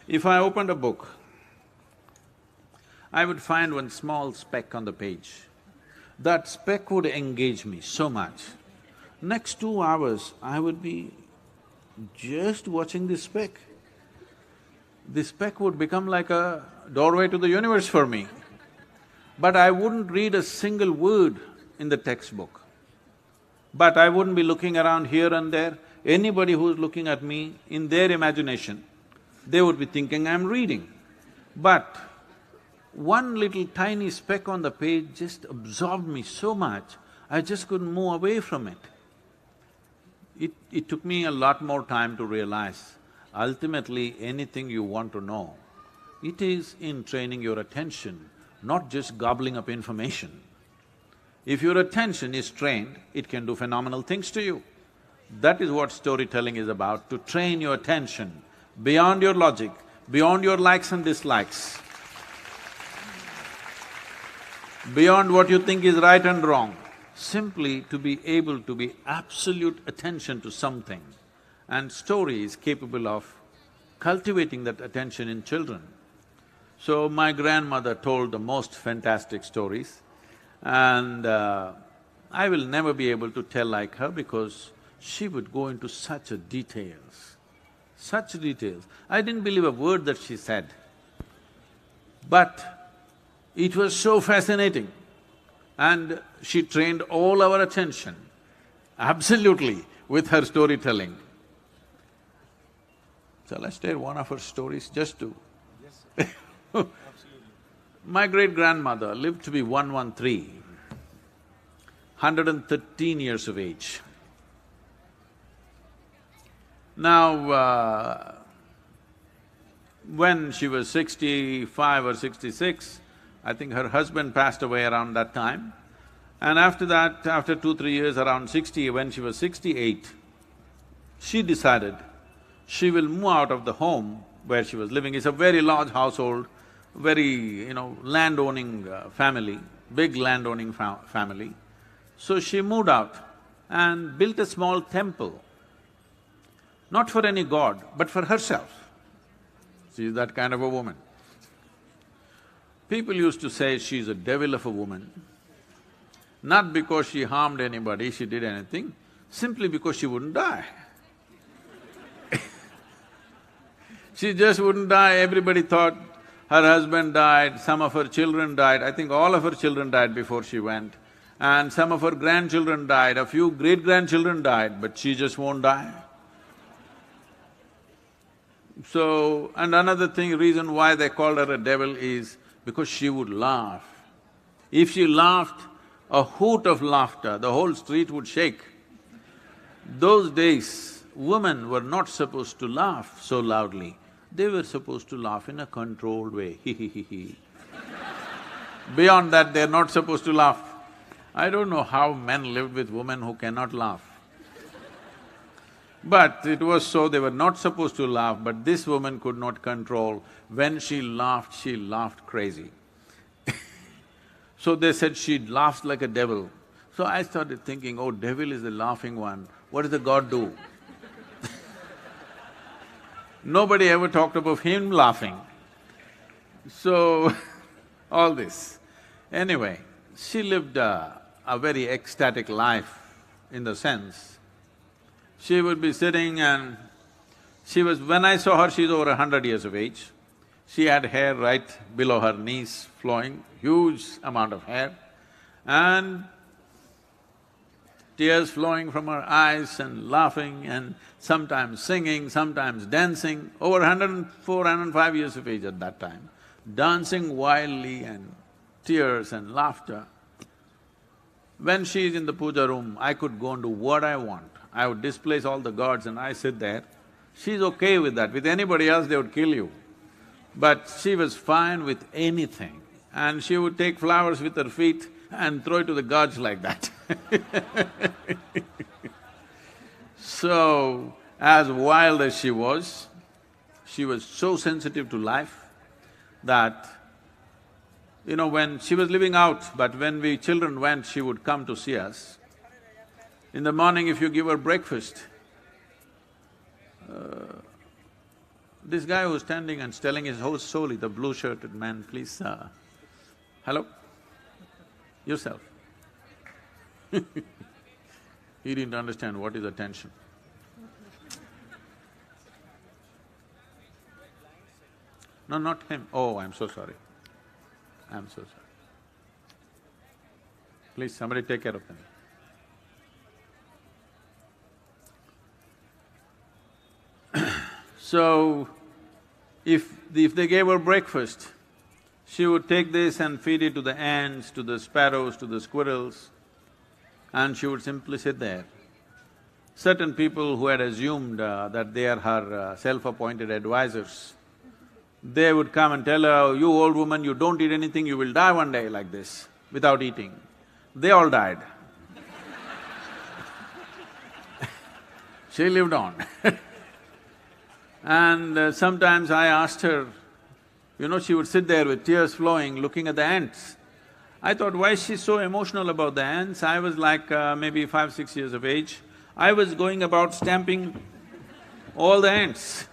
If I opened a book, I would find one small speck on the page. That speck would engage me so much. Next 2 hours, I would be just watching this speck. This speck would become like a doorway to the universe for me. But I wouldn't read a single word in the textbook. But I wouldn't be looking around here and there. Anybody who's looking at me, in their imagination, they would be thinking I'm reading. But one little tiny speck on the page just absorbed me so much, I just couldn't move away from it. It took me a lot more time to realize, ultimately anything you want to know, it is in training your attention, not just gobbling up information. If your attention is trained, it can do phenomenal things to you. That is what storytelling is about, to train your attention beyond your logic, beyond your likes and dislikes, beyond what you think is right and wrong, simply to be able to be absolute attention to something. And story is capable of cultivating that attention in children. So my grandmother told the most fantastic stories, and I will never be able to tell like her because she would go into such details, such details. I didn't believe a word that she said, but it was so fascinating. And she trained all our attention, absolutely, with her storytelling. So let's tell one of her stories just to… Yes, sir. Absolutely. My great-grandmother lived to be 113, 113 years of age. Now, when she was 65 or 66, I think her husband passed away around that time. And after that, after 2-3 years, around 60, when she was 68, she decided she will move out of the home where she was living. It's a very large household, very, land-owning family, big land-owning family. So she moved out and built a small temple, not for any god, but for herself. She is that kind of a woman. People used to say she's a devil of a woman, not because she harmed anybody, she did anything, simply because she wouldn't die. She just wouldn't die. Everybody thought her husband died, some of her children died, I think all of her children died before she went, and some of her grandchildren died, a few great-grandchildren died, but she just won't die. So, and another reason why they called her a devil is because she would laugh. If she laughed, a hoot of laughter, the whole street would shake. Those days, women were not supposed to laugh so loudly, they were supposed to laugh in a controlled way, hi. Beyond that, they're not supposed to laugh. I don't know how men lived with women who cannot laugh. But it was so, they were not supposed to laugh, but this woman could not control. When she laughed crazy. So they said she laughs like a devil. So I started thinking, oh, devil is the laughing one, what does the God do? Nobody ever talked about him laughing. So, all this. Anyway, she lived a very ecstatic life in the sense, she would be sitting and when I saw her, she's over 100 years of age. She had hair right below her knees flowing, huge amount of hair, and tears flowing from her eyes and laughing and sometimes singing, sometimes dancing, over 104, 105 years of age at that time, dancing wildly and tears and laughter. When she is in the puja room, I could go and do what I want. I would displace all the gods and I sit there. She's okay with that. With anybody else, they would kill you. But she was fine with anything. And she would take flowers with her feet and throw it to the gods like that. So, as wild as she was so sensitive to life that, you know, when she was living out, but when we children went, she would come to see us. In the morning, if you give her breakfast, this guy who's standing and telling his whole story, the blue-shirted man, please, hello? Yourself. He didn't understand what is attention. No, not him. Oh, I'm so sorry. I'm so sorry. Please, somebody take care of them. So, if they gave her breakfast, she would take this and feed it to the ants, to the sparrows, to the squirrels, and she would simply sit there. Certain people who had assumed that they are her self-appointed advisors, they would come and tell her, you old woman, you don't eat anything, you will die one day like this, without eating. They all died. She lived on. And sometimes I asked her, you know, she would sit there with tears flowing, looking at the ants. I thought, why is she so emotional about the ants? I was like maybe 5, 6 years of age. I was going about stamping all the ants.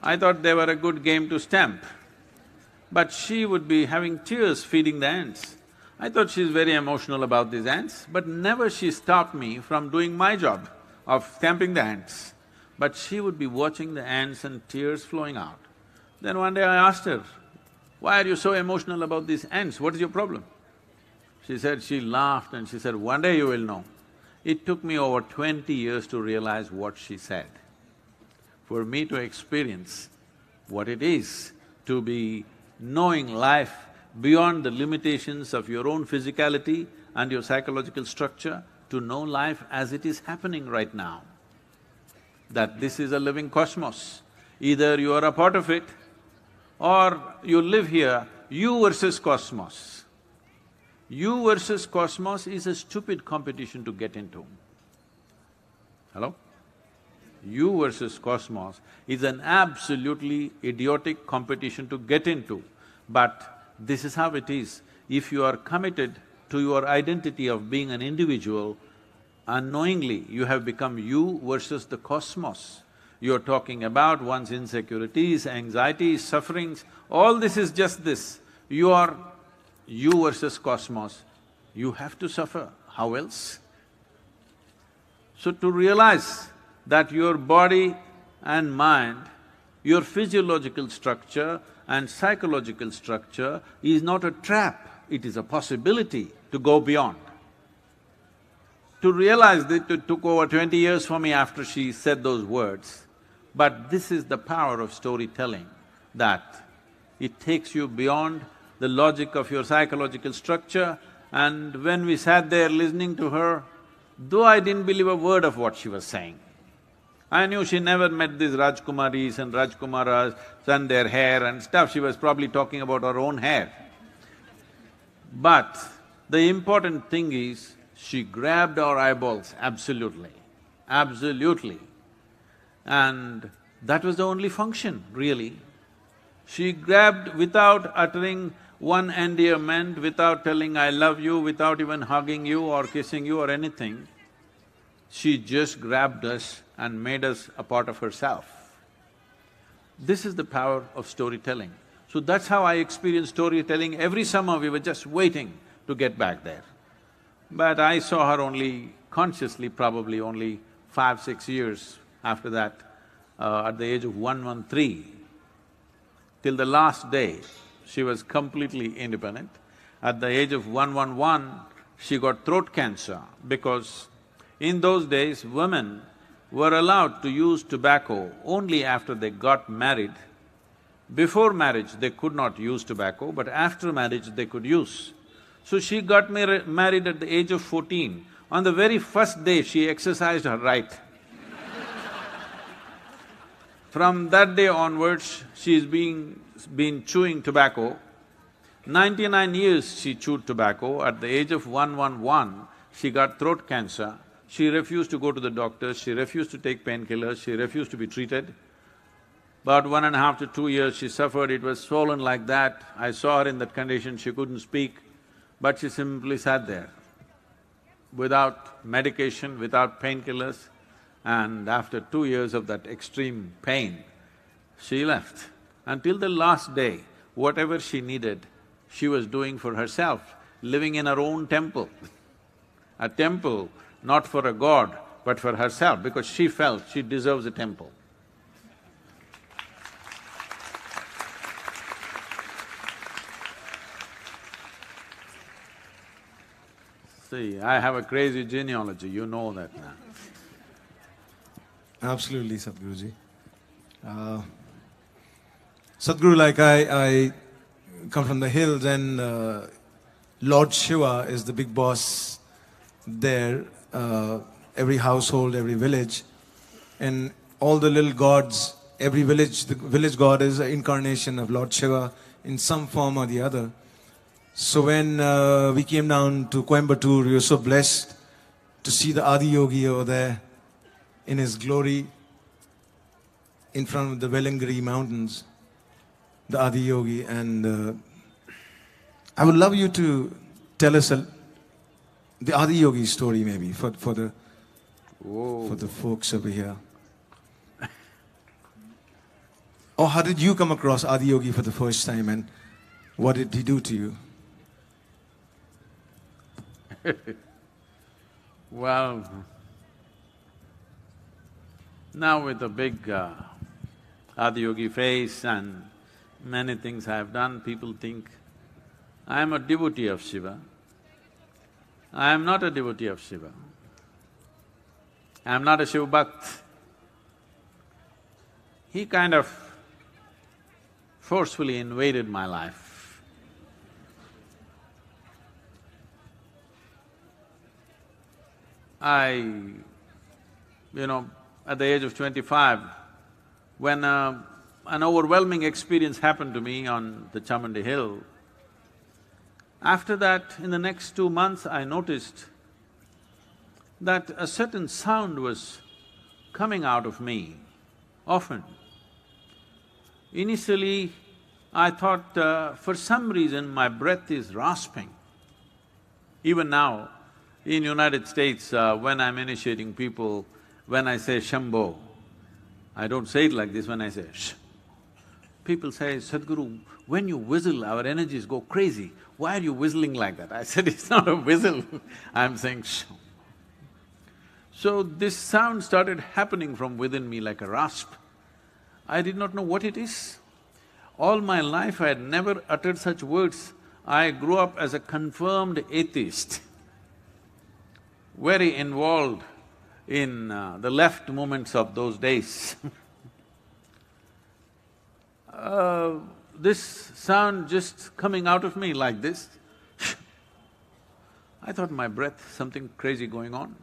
I thought they were a good game to stamp. But she would be having tears feeding the ants. I thought she's very emotional about these ants, but never she stopped me from doing my job of stamping the ants. But she would be watching the ants and tears flowing out. Then one day I asked her, why are you so emotional about these ants? What is your problem? She laughed and she said, one day you will know. It took me over 20 years to realize what she said. For me to experience what it is to be knowing life beyond the limitations of your own physicality and your psychological structure, to know life as it is happening right now. That this is a living cosmos. Either you are a part of it or you live here, you versus cosmos. You versus cosmos is a stupid competition to get into. Hello? You versus cosmos is an absolutely idiotic competition to get into. But this is how it is. If you are committed to your identity of being an individual, unknowingly you have become you versus the cosmos. You're talking about one's insecurities, anxieties, sufferings, all this is just this. You are you versus cosmos, you have to suffer, how else? So to realize that your body and mind, your physiological structure and psychological structure is not a trap, it is a possibility to go beyond. To realize that it took over 20 years for me after she said those words. But this is the power of storytelling, that it takes you beyond the logic of your psychological structure. And when we sat there listening to her, though I didn't believe a word of what she was saying, I knew she never met these Rajkumaris and Rajkumaras and their hair and stuff, she was probably talking about her own hair. But the important thing is, she grabbed our eyeballs, absolutely, absolutely. And that was the only function, really. She grabbed without uttering one endearment, without telling I love you, without even hugging you or kissing you or anything. She just grabbed us and made us a part of herself. This is the power of storytelling. So that's how I experienced storytelling. Every summer we were just waiting to get back there. But I saw her only consciously, probably only 5, 6 years after that, at the age of 113. Till the last day, she was completely independent. At the age of 111, she got throat cancer because in those days, women were allowed to use tobacco only after they got married. Before marriage, they could not use tobacco, but after marriage, they could use. So she got married at the age of 14. On the very first day, she exercised her right. From that day onwards, she's been chewing tobacco. 99 years she chewed tobacco. At the age of 111, she got throat cancer. She refused to go to the doctor, she refused to take painkillers, she refused to be treated. About 1.5 to 2 years she suffered, it was swollen like that. I saw her in that condition, she couldn't speak, but she simply sat there without medication, without painkillers, and after 2 years of that extreme pain, she left. Until the last day, whatever she needed, she was doing for herself, living in her own temple. A temple not for a god, but for herself, because she felt she deserves a temple. See, I have a crazy genealogy, you know that now. Absolutely, Sadhguruji. Sadhguru, like I come from the hills and Lord Shiva is the big boss there. Every household, every village, and all the little gods, every village, the village god is an incarnation of Lord Shiva in some form or the other. So when we came down to Coimbatore, we were so blessed to see the Adi Yogi over there in his glory in front of the Velangiri mountains, the Adi Yogi, and I would love you to tell us the Adi Yogi story maybe for the folks over here. Or how did you come across Adi Yogi for the first time and what did he do to you? Well, now with a big Adi Yogi face and many things I have done, people think I am a devotee of Shiva. I am not a devotee of Shiva. I am not a Shiva Bhakt. He kind of forcefully invaded my life. At the age of 25, when an overwhelming experience happened to me on the Chamundi Hill, after that, in the next 2 months, I noticed that a certain sound was coming out of me often. Initially, I thought for some reason my breath is rasping. Even now, in United States, when I'm initiating people, when I say Shambho, I don't say it like this, when I say Sh. People say, Sadhguru, when you whistle, our energies go crazy. Why are you whistling like that? I said, it's not a whistle, I'm saying Sh. So this sound started happening from within me like a rasp. I did not know what it is. All my life I had never uttered such words. I grew up as a confirmed atheist, very involved in the left movements of those days. This sound just coming out of me like this, I thought my breath, something crazy going on.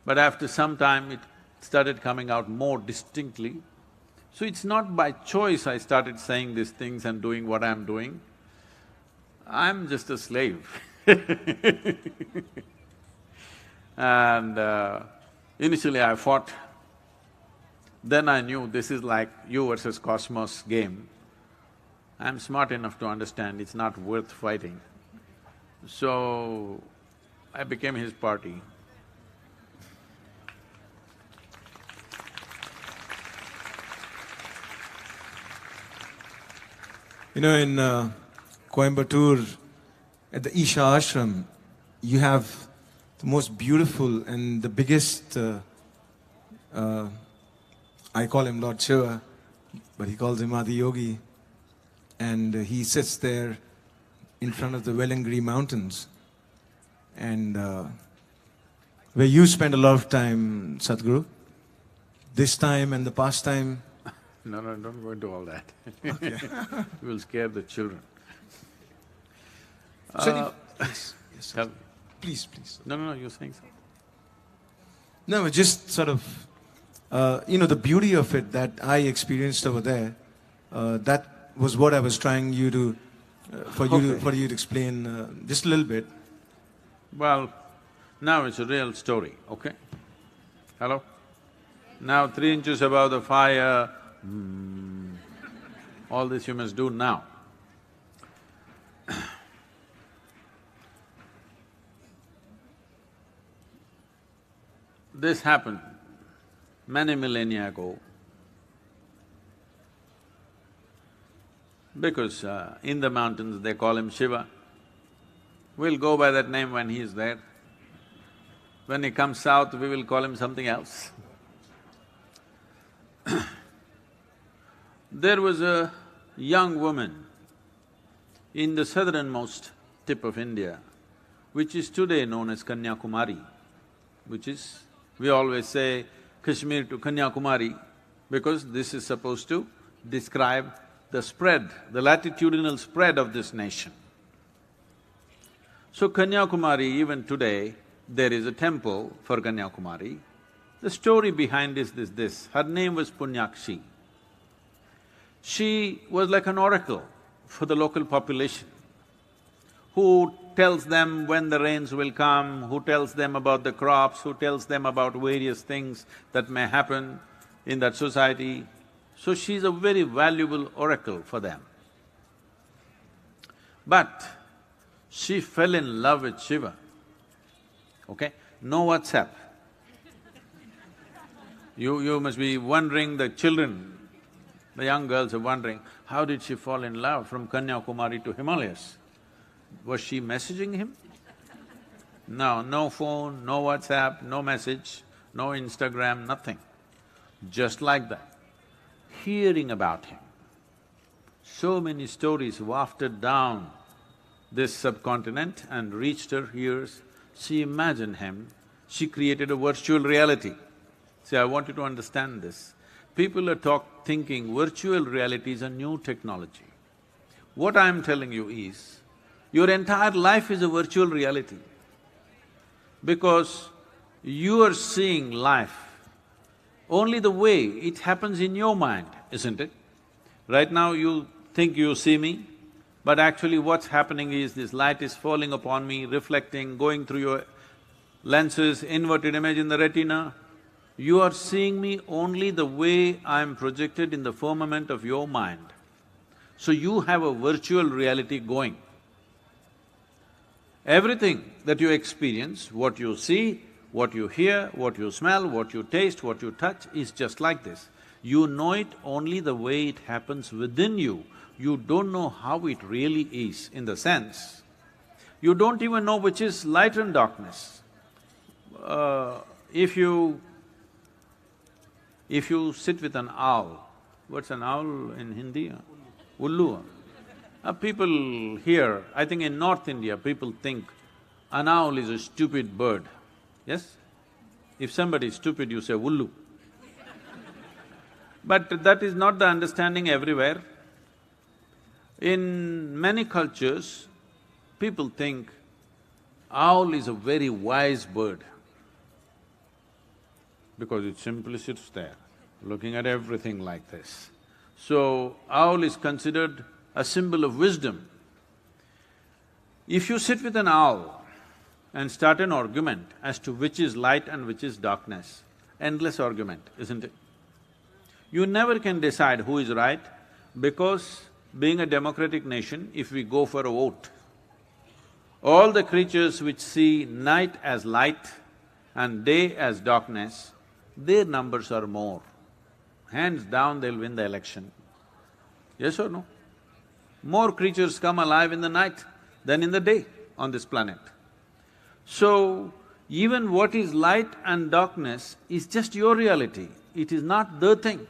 But after some time, it started coming out more distinctly. So it's not by choice I started saying these things and doing what I'm doing. I'm just a slave. And initially I fought. Then I knew this is like you versus cosmos game. I'm smart enough to understand it's not worth fighting. So, I became his party. You know, in Coimbatore, at the Isha Ashram, you have the most beautiful and the biggest, I call him Lord Shiva, but he calls him Adi Yogi. And he sits there in front of the Wellingri Mountains. And where you spend a lot of time, Sadhguru, this time and the past time. No, don't go into all that. Okay. You will scare the children. Yes, Tell me. Please. No, you're saying something. No, it's just sort of, you know, the beauty of it that I experienced over there, that was what I was trying you to, for you to explain just a little bit. Well, now it's a real story, okay? Hello? Now 3 inches above the fire, all this you must do now. This happened many millennia ago because in the mountains they call him Shiva. We'll go by that name when he is there. When he comes south, we will call him something else. There was a young woman in the southernmost tip of India, which is today known as Kanyakumari, which is… we always say Kashmir to Kanyakumari because this is supposed to describe the spread, the latitudinal spread of this nation. So Kanyakumari, even today, there is a temple for Kanyakumari. The story behind is this, her name was Punyakshi. She was like an oracle for the local population, who tells them when the rains will come, who tells them about the crops, who tells them about various things that may happen in that society. So she's a very valuable oracle for them. But she fell in love with Shiva, okay? No WhatsApp. You must be wondering, the children, the young girls are wondering, how did she fall in love from Kanyakumari to Himalayas? Was she messaging him? No, no phone, no WhatsApp, no message, no Instagram, nothing. Just like that, hearing about him. So many stories wafted down this subcontinent and reached her ears. She imagined him, she created a virtual reality. See, I want you to understand this. People are thinking virtual reality is a new technology. What I'm telling you is, your entire life is a virtual reality because you are seeing life only the way it happens in your mind, isn't it? Right now you think you see me, but actually what's happening is this light is falling upon me, reflecting, going through your lenses, inverted image in the retina. You are seeing me only the way I'm projected in the firmament of your mind. So you have a virtual reality going. Everything that you experience, what you see, what you hear, what you smell, what you taste, what you touch is just like this. You know it only the way it happens within you. You don't know how it really is, in the sense, you don't even know which is light and darkness. If you sit with an owl, what's an owl in Hindi? Ullu. People here, I think in North India, people think an owl is a stupid bird, yes? If somebody is stupid, you say ullu. But that is not the understanding everywhere. In many cultures, people think owl is a very wise bird because it simply sits there, looking at everything like this. So, owl is considered a symbol of wisdom. If you sit with an owl and start an argument as to which is light and which is darkness, endless argument, isn't it? You never can decide who is right, because being a democratic nation, if we go for a vote, all the creatures which see night as light and day as darkness, their numbers are more. Hands down, they'll win the election. Yes or no? More creatures come alive in the night than in the day on this planet. So, even what is light and darkness is just your reality, it is not the thing.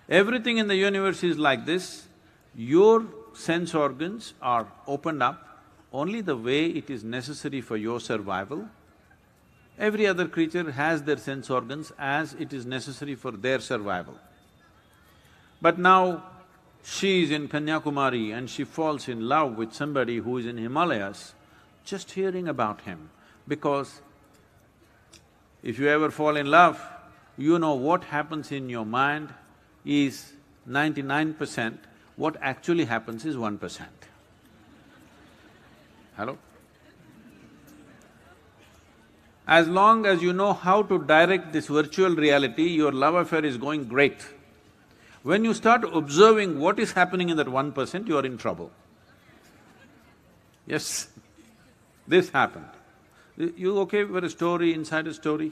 Everything in the universe is like this, your sense organs are opened up only the way it is necessary for your survival. Every other creature has their sense organs as it is necessary for their survival. But now, she is in Kanyakumari and she falls in love with somebody who is in Himalayas, just hearing about him, because if you ever fall in love, you know what happens in your mind is 99%, what actually happens is 1%. Hello? As long as you know how to direct this virtual reality, your love affair is going great. When you start observing what is happening in that 1%, you are in trouble. Yes, this happened. You okay for a story inside a story?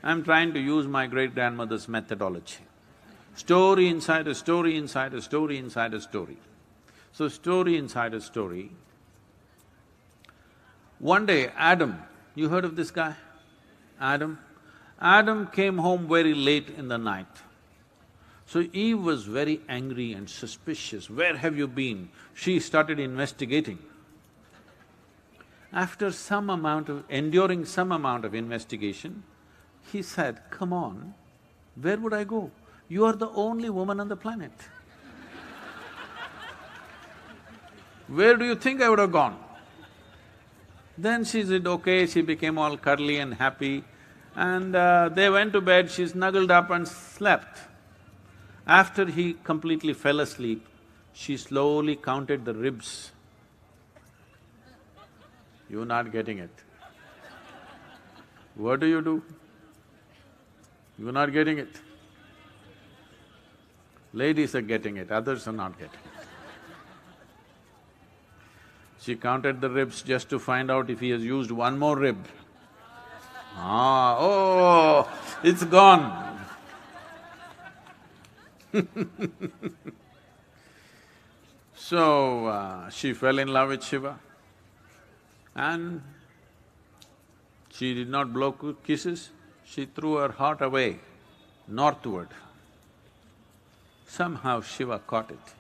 I'm trying to use my great-grandmother's methodology. Story inside a story, inside a story, inside a story. So, story inside a story. One day, Adam, you heard of this guy? Adam? Adam came home very late in the night. So Eve was very angry and suspicious. Where have you been? She started investigating. After enduring some amount of investigation, he said, "Come on, where would I go? You are the only woman on the planet. Where do you think I would have gone?" Then she said, okay, she became all cuddly and happy, and they went to bed, she snuggled up and slept. After he completely fell asleep, she slowly counted the ribs. You're not getting it. What do? You're not getting it. Ladies are getting it, others are not getting it. She counted the ribs just to find out if he has used one more rib. Oh, it's gone. So, she fell in love with Shiva and she did not blow kisses, she threw her heart away, northward. Somehow Shiva caught it.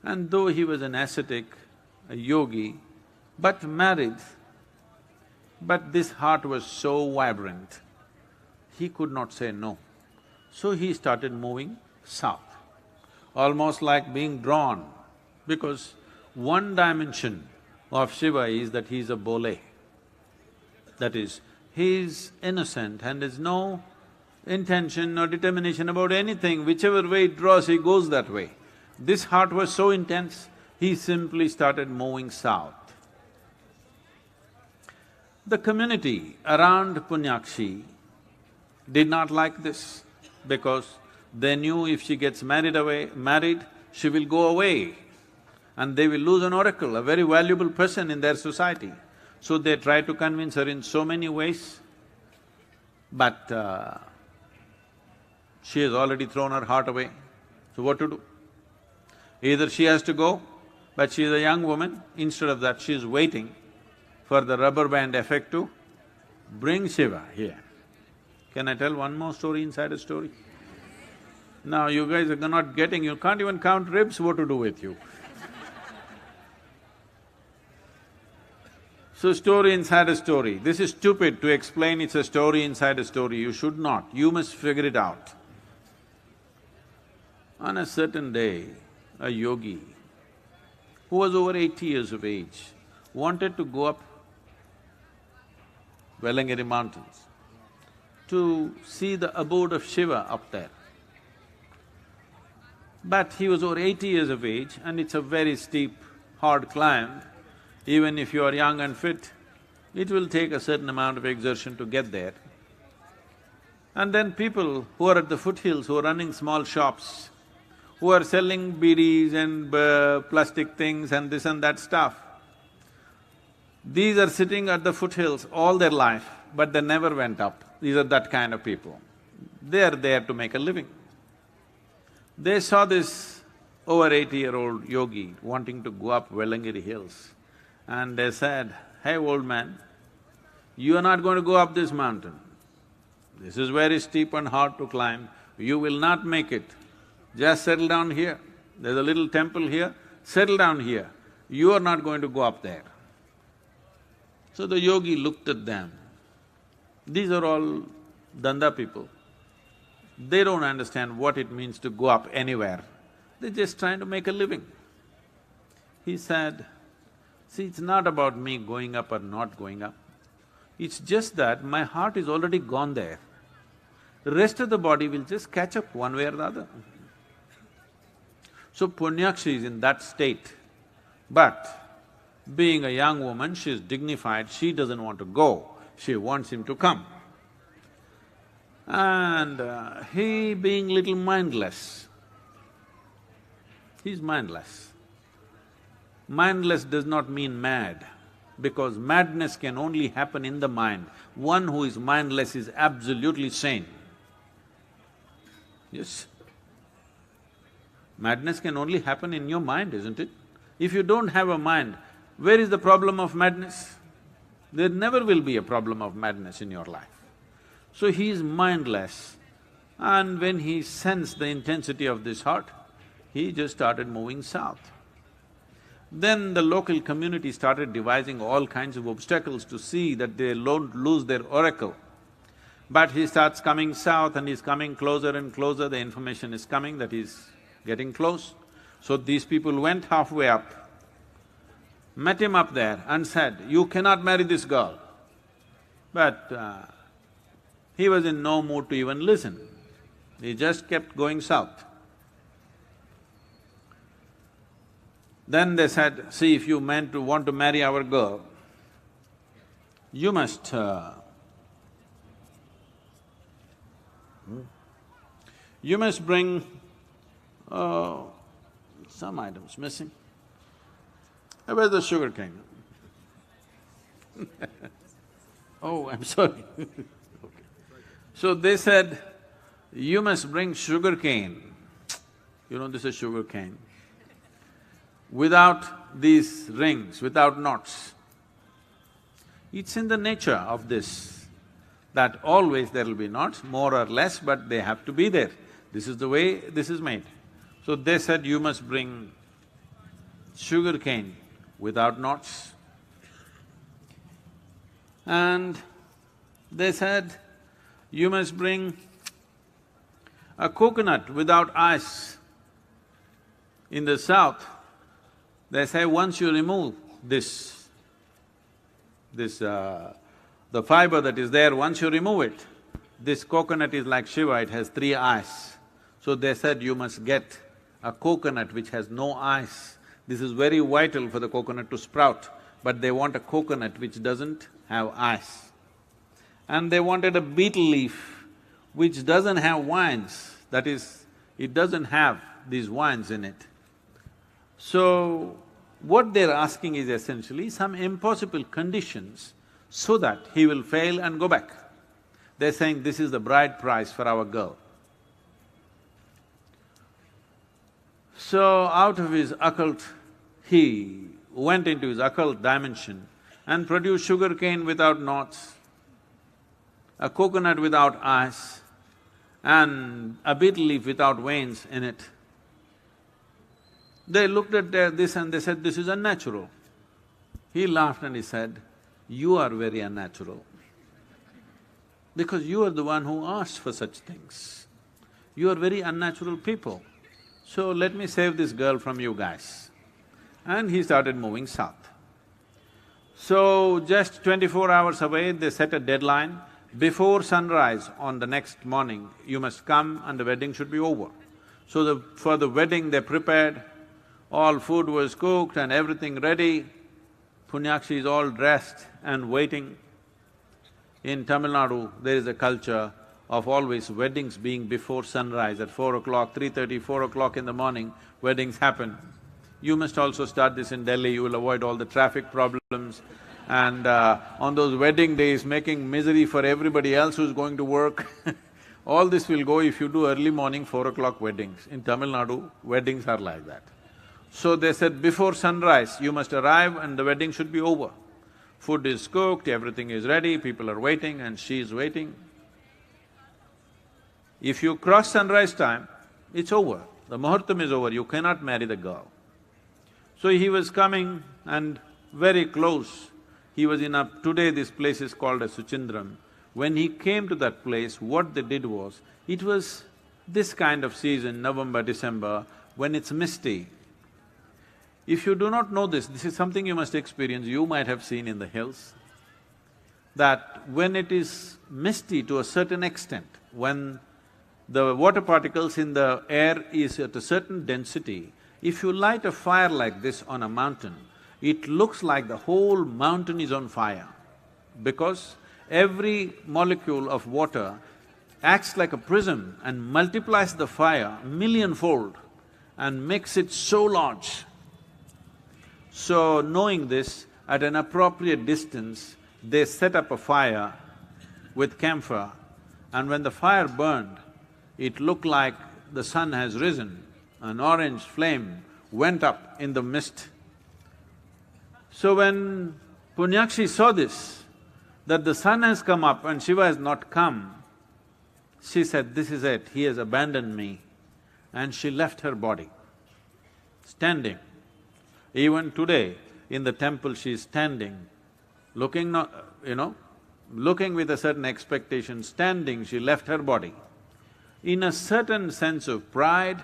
And though he was an ascetic, a yogi, but married, but this heart was so vibrant, he could not say no. So he started moving south, almost like being drawn, because one dimension of Shiva is that he is a bole. That is, he is innocent and has no intention or determination about anything, whichever way it draws, he goes that way. This heart was so intense, he simply started moving south. The community around Punyakshi did not like this, because they knew if she gets married, she will go away and they will lose an oracle, a very valuable person in their society. So they tried to convince her in so many ways, but she has already thrown her heart away. So what to do? Either she has to go, but she is a young woman, instead of that she is waiting for the rubber band effect to bring Shiva here. Can I tell one more story inside a story? Now you guys are not getting, you can't even count ribs, what to do with you? So story inside a story. This is stupid to explain it's a story inside a story, you should not, you must figure it out. On a certain day, a yogi who was over 80 years of age wanted to go up Velangiri mountains to see the abode of Shiva up there. But he was over 80 years of age and it's a very steep hard climb, even if you are young and fit, it will take a certain amount of exertion to get there. And then people who are at the foothills, who are running small shops, who are selling bidis and plastic things and this and that stuff, these are sitting at the foothills all their life, but they never went up. These are that kind of people. They are there to make a living. They saw this over 80-year-old yogi wanting to go up Vellangiri hills, and they said, "Hey, old man, you are not going to go up this mountain. This is very steep and hard to climb. You will not make it. Just settle down here. There's a little temple here, settle down here. You are not going to go up there." So the yogi looked at them. These are all danda people. They don't understand what it means to go up anywhere. They're just trying to make a living. He said, "See, it's not about me going up or not going up. It's just that my heart is already gone there. The rest of the body will just catch up one way or the other." So Punyakshi is in that state, but being a young woman, she's dignified, she doesn't want to go, she wants him to come. And he being little mindless, he's mindless. Mindless does not mean mad, because madness can only happen in the mind. One who is mindless is absolutely sane. Yes. Madness can only happen in your mind, isn't it? If you don't have a mind, where is the problem of madness? There never will be a problem of madness in your life. So he is mindless, and when he sensed the intensity of this heart, he just started moving south. Then the local community started devising all kinds of obstacles to see that they don't lose their oracle. But he starts coming south and he's coming closer and closer, the information is coming that he's getting close. So these people went halfway up, met him up there and said, "You cannot marry this girl." But he was in no mood to even listen. He just kept going south. Then they said, "See, if you meant to want to marry our girl, you must bring some items missing. Where's the sugar cane?" Oh, I'm sorry. Okay. So they said, "You must bring sugar cane." You know, this is sugar cane. Without these rings, without knots. It's in the nature of this, that always there will be knots, more or less, but they have to be there. This is the way this is made. So they said, "You must bring sugar cane without knots." And they said, "You must bring a coconut without ice." In the south, they say once you remove the fiber that is there, once you remove it, this coconut is like Shiva, it has 3 eyes. So they said you must get a coconut which has no eyes. This is very vital for the coconut to sprout, but they want a coconut which doesn't have eyes. And they wanted a betel leaf which doesn't have vines, that is, it doesn't have these vines in it. So, what they're asking is essentially some impossible conditions so that he will fail and go back. They're saying, "This is the bride price for our girl." So, out of his occult, he went into his occult dimension and produced sugar cane without knots, a coconut without eyes, and a betel leaf without veins in it. They looked at this and they said, "This is unnatural." He laughed and he said, "You are very unnatural, because you are the one who asked for such things. You are very unnatural people. So let me save this girl from you guys." And he started moving south. So just 24 hours away, they set a deadline. Before sunrise on the next morning, you must come and the wedding should be over. So for the wedding they prepared All food was cooked and everything ready. Punyakshi is all dressed and waiting. In Tamil Nadu, there is a culture of always weddings being before sunrise at 4 o'clock, 3:30, 4 o'clock in the morning, weddings happen. You must also start this in Delhi, you will avoid all the traffic problems and on those wedding days, making misery for everybody else who's going to work. All this will go if you do early morning 4 o'clock weddings. In Tamil Nadu, weddings are like that. So they said before sunrise, you must arrive and the wedding should be over. Food is cooked, everything is ready, people are waiting and she is waiting. If you cross sunrise time, it's over. The muhurtam is over, you cannot marry the girl. So he was coming and very close. He was in a… today this place is called as Suchindram. When he came to that place, what they did was, it was this kind of season, November, December, when it's misty. If you do not know this is something you must experience, you might have seen in the hills, that when it is misty to a certain extent, when the water particles in the air is at a certain density, if you light a fire like this on a mountain, it looks like the whole mountain is on fire, because every molecule of water acts like a prism and multiplies the fire millionfold and makes it so large. So knowing this, at an appropriate distance, they set up a fire with camphor, and when the fire burned, it looked like the sun has risen, an orange flame went up in the mist. So when Punyakshi saw this, that the sun has come up and Shiva has not come, she said, this is it, he has abandoned me. And she left her body, standing. Even today, in the temple she is standing, looking looking with a certain expectation, standing, she left her body. In a certain sense of pride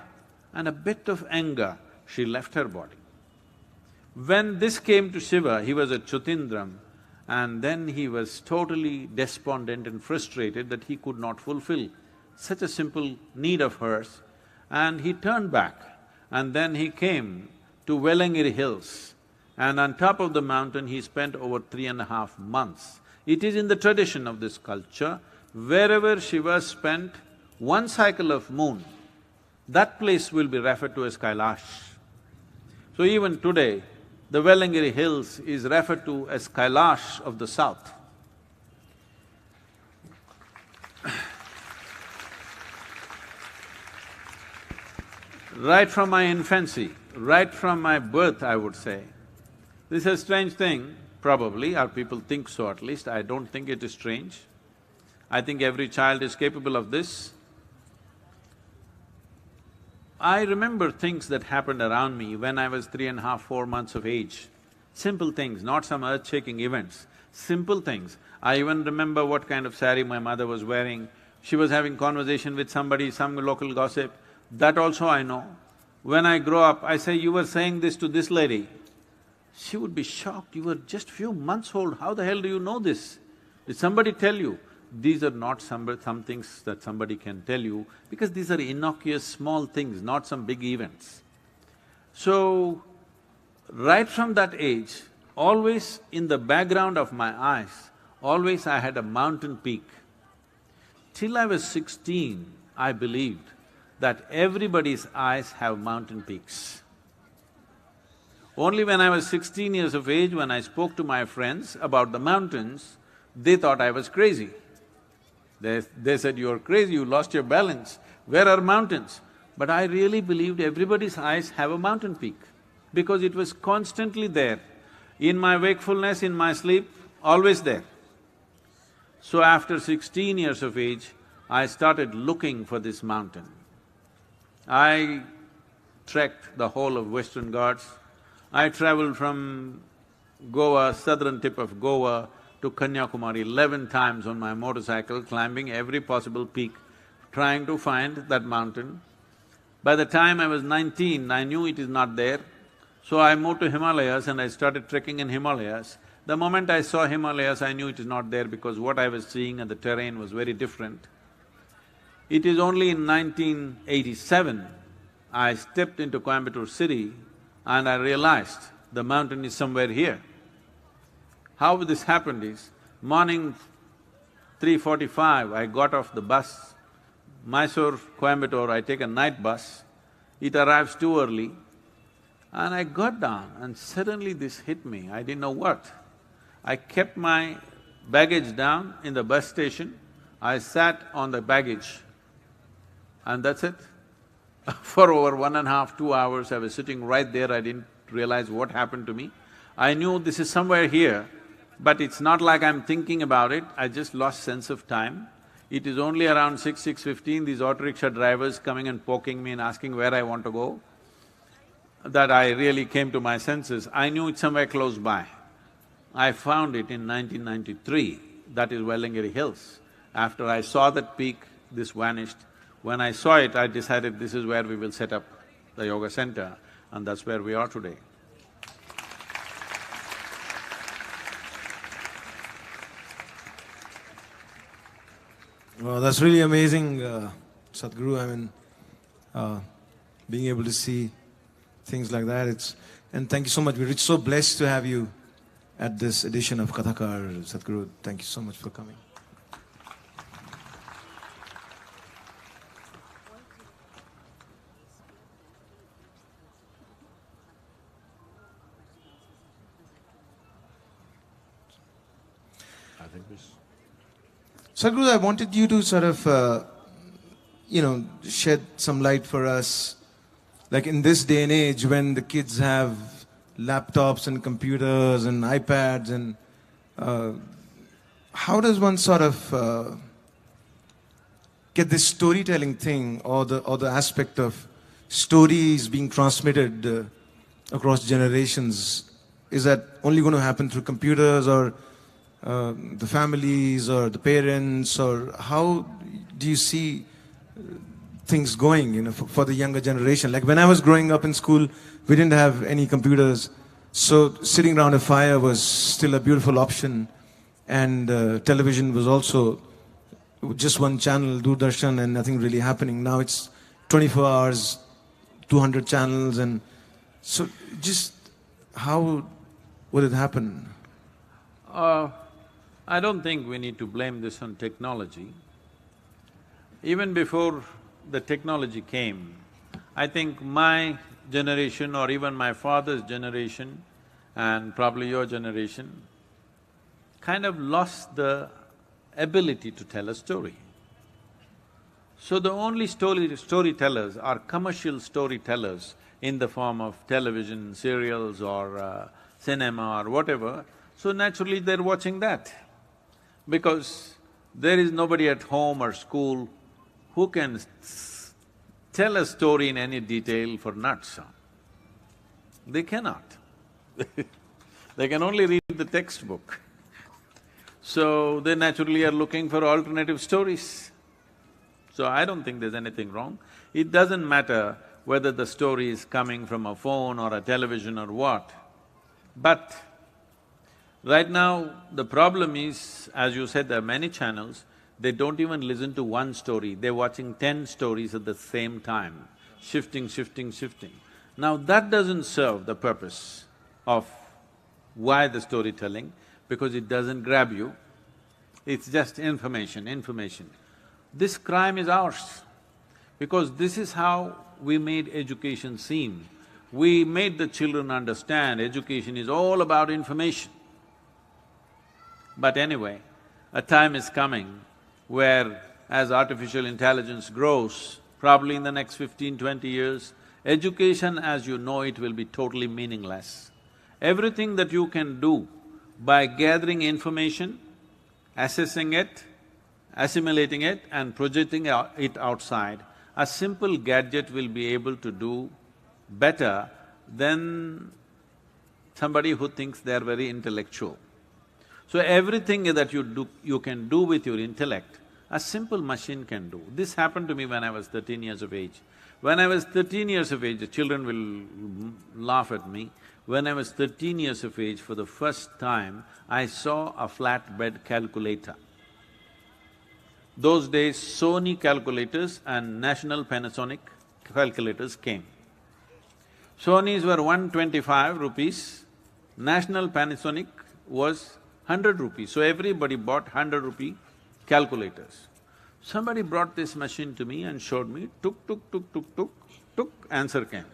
and a bit of anger, she left her body. When this came to Shiva, he was at Chutindram, and then he was totally despondent and frustrated that he could not fulfill such a simple need of hers, and he turned back. And then he came to Velangiri hills, and on top of the mountain he spent over 3.5 months. It is in the tradition of this culture, wherever Shiva spent one cycle of moon, that place will be referred to as Kailash. So even today, the Velangiri hills is referred to as Kailash of the south. Right from my infancy, right from my birth, I would say, this is a strange thing, probably, or people think so at least, I don't think it is strange. I think every child is capable of this. I remember things that happened around me when I was 3.5, 4 months of age. Simple things, not some earth-shaking events, simple things. I even remember what kind of sari my mother was wearing. She was having conversation with somebody, some local gossip, that also I know. When I grow up, I say, you were saying this to this lady. She would be shocked, you were just few months old, how the hell do you know this? Did somebody tell you? These are not some things that somebody can tell you, because these are innocuous, small things, not some big events. So, right from that age, always in the background of my eyes, always I had a mountain peak. Till I was 16, I believed that everybody's eyes have mountain peaks. Only when I was 16 years of age, when I spoke to my friends about the mountains, they thought I was crazy. They said, you're crazy, you lost your balance, where are mountains? But I really believed everybody's eyes have a mountain peak, because it was constantly there. In my wakefulness, in my sleep, always there. So after 16 years of age, I started looking for this mountain. I trekked the whole of Western Ghats. I travelled from Goa, southern tip of Goa, to Kanyakumari 11 times on my motorcycle, climbing every possible peak, trying to find that mountain. By the time I was 19, I knew it is not there, so I moved to Himalayas and I started trekking in Himalayas. The moment I saw Himalayas, I knew it is not there because what I was seeing and the terrain was very different. It is only in 1987, I stepped into Coimbatore city and I realized the mountain is somewhere here. How this happened is, morning 3:45, I got off the bus, Mysore, Coimbatore, I take a night bus, it arrives too early, and I got down and suddenly this hit me, I didn't know what. I kept my baggage down in the bus station, I sat on the baggage, and that's it. For over 1.5, 2 hours, I was sitting right there, I didn't realize what happened to me. I knew this is somewhere here, but it's not like I'm thinking about it, I just lost sense of time. It is only around 6:15, these auto rickshaw drivers coming and poking me and asking where I want to go, that I really came to my senses. I knew it's somewhere close by. I found it in 1993, that is Wellingiri Hills. After I saw that peak, this vanished. When I saw it, I decided this is where we will set up the yoga center, and that's where we are today. Well, that's really amazing, Sadhguru. I mean, being able to see things like that, and thank you so much. We're so blessed to have you at this edition of Kathakar, Sadhguru. Thank you so much for coming. Sadhguru, I wanted you to sort of, shed some light for us. Like in this day and age when the kids have laptops and computers and iPads and how does one sort of get this storytelling thing or the aspect of stories being transmitted across generations? Is that only going to happen through computers or the families or the parents, or how do you see things going, for the younger generation? Like when I was growing up in school, we didn't have any computers, so sitting around a fire was still a beautiful option, and television was also just one channel, Doordarshan, and nothing really happening. Now it's 24 hours, 200 channels, and so just how would it happen? I don't think we need to blame this on technology. Even before the technology came, I think my generation or even my father's generation and probably your generation kind of lost the ability to tell a story. So the only storytellers are commercial storytellers in the form of television, serials or cinema or whatever, so naturally they're watching that. Because there is nobody at home or school who can tell a story in any detail for nuts. They cannot. They can only read the textbook. So they naturally are looking for alternative stories. So I don't think there's anything wrong. It doesn't matter whether the story is coming from a phone or a television or what. But right now, the problem is, as you said, there are many channels, they don't even listen to one story, they're watching 10 stories at the same time, shifting. Now that doesn't serve the purpose of why the storytelling, because it doesn't grab you, it's just information. This crime is ours, because this is how we made education seem. We made the children understand education is all about information. But anyway, a time is coming where as artificial intelligence grows, probably in the next 15–20 years, education as you know it will be totally meaningless. Everything that you can do by gathering information, assessing it, assimilating it and projecting it outside, a simple gadget will be able to do better than somebody who thinks they're very intellectual. So everything that you can do with your intellect, a simple machine can do. This happened to me when I was 13 years of age. When I was 13 years of age, the children will laugh at me. When I was 13 years of age, for the first time, I saw a flatbed calculator. Those days, Sony calculators and National Panasonic calculators came. Sony's were 125 rupees, National Panasonic was 100 rupees, so everybody bought 100 rupee calculators. Somebody brought this machine to me and showed me, tuk, answer came.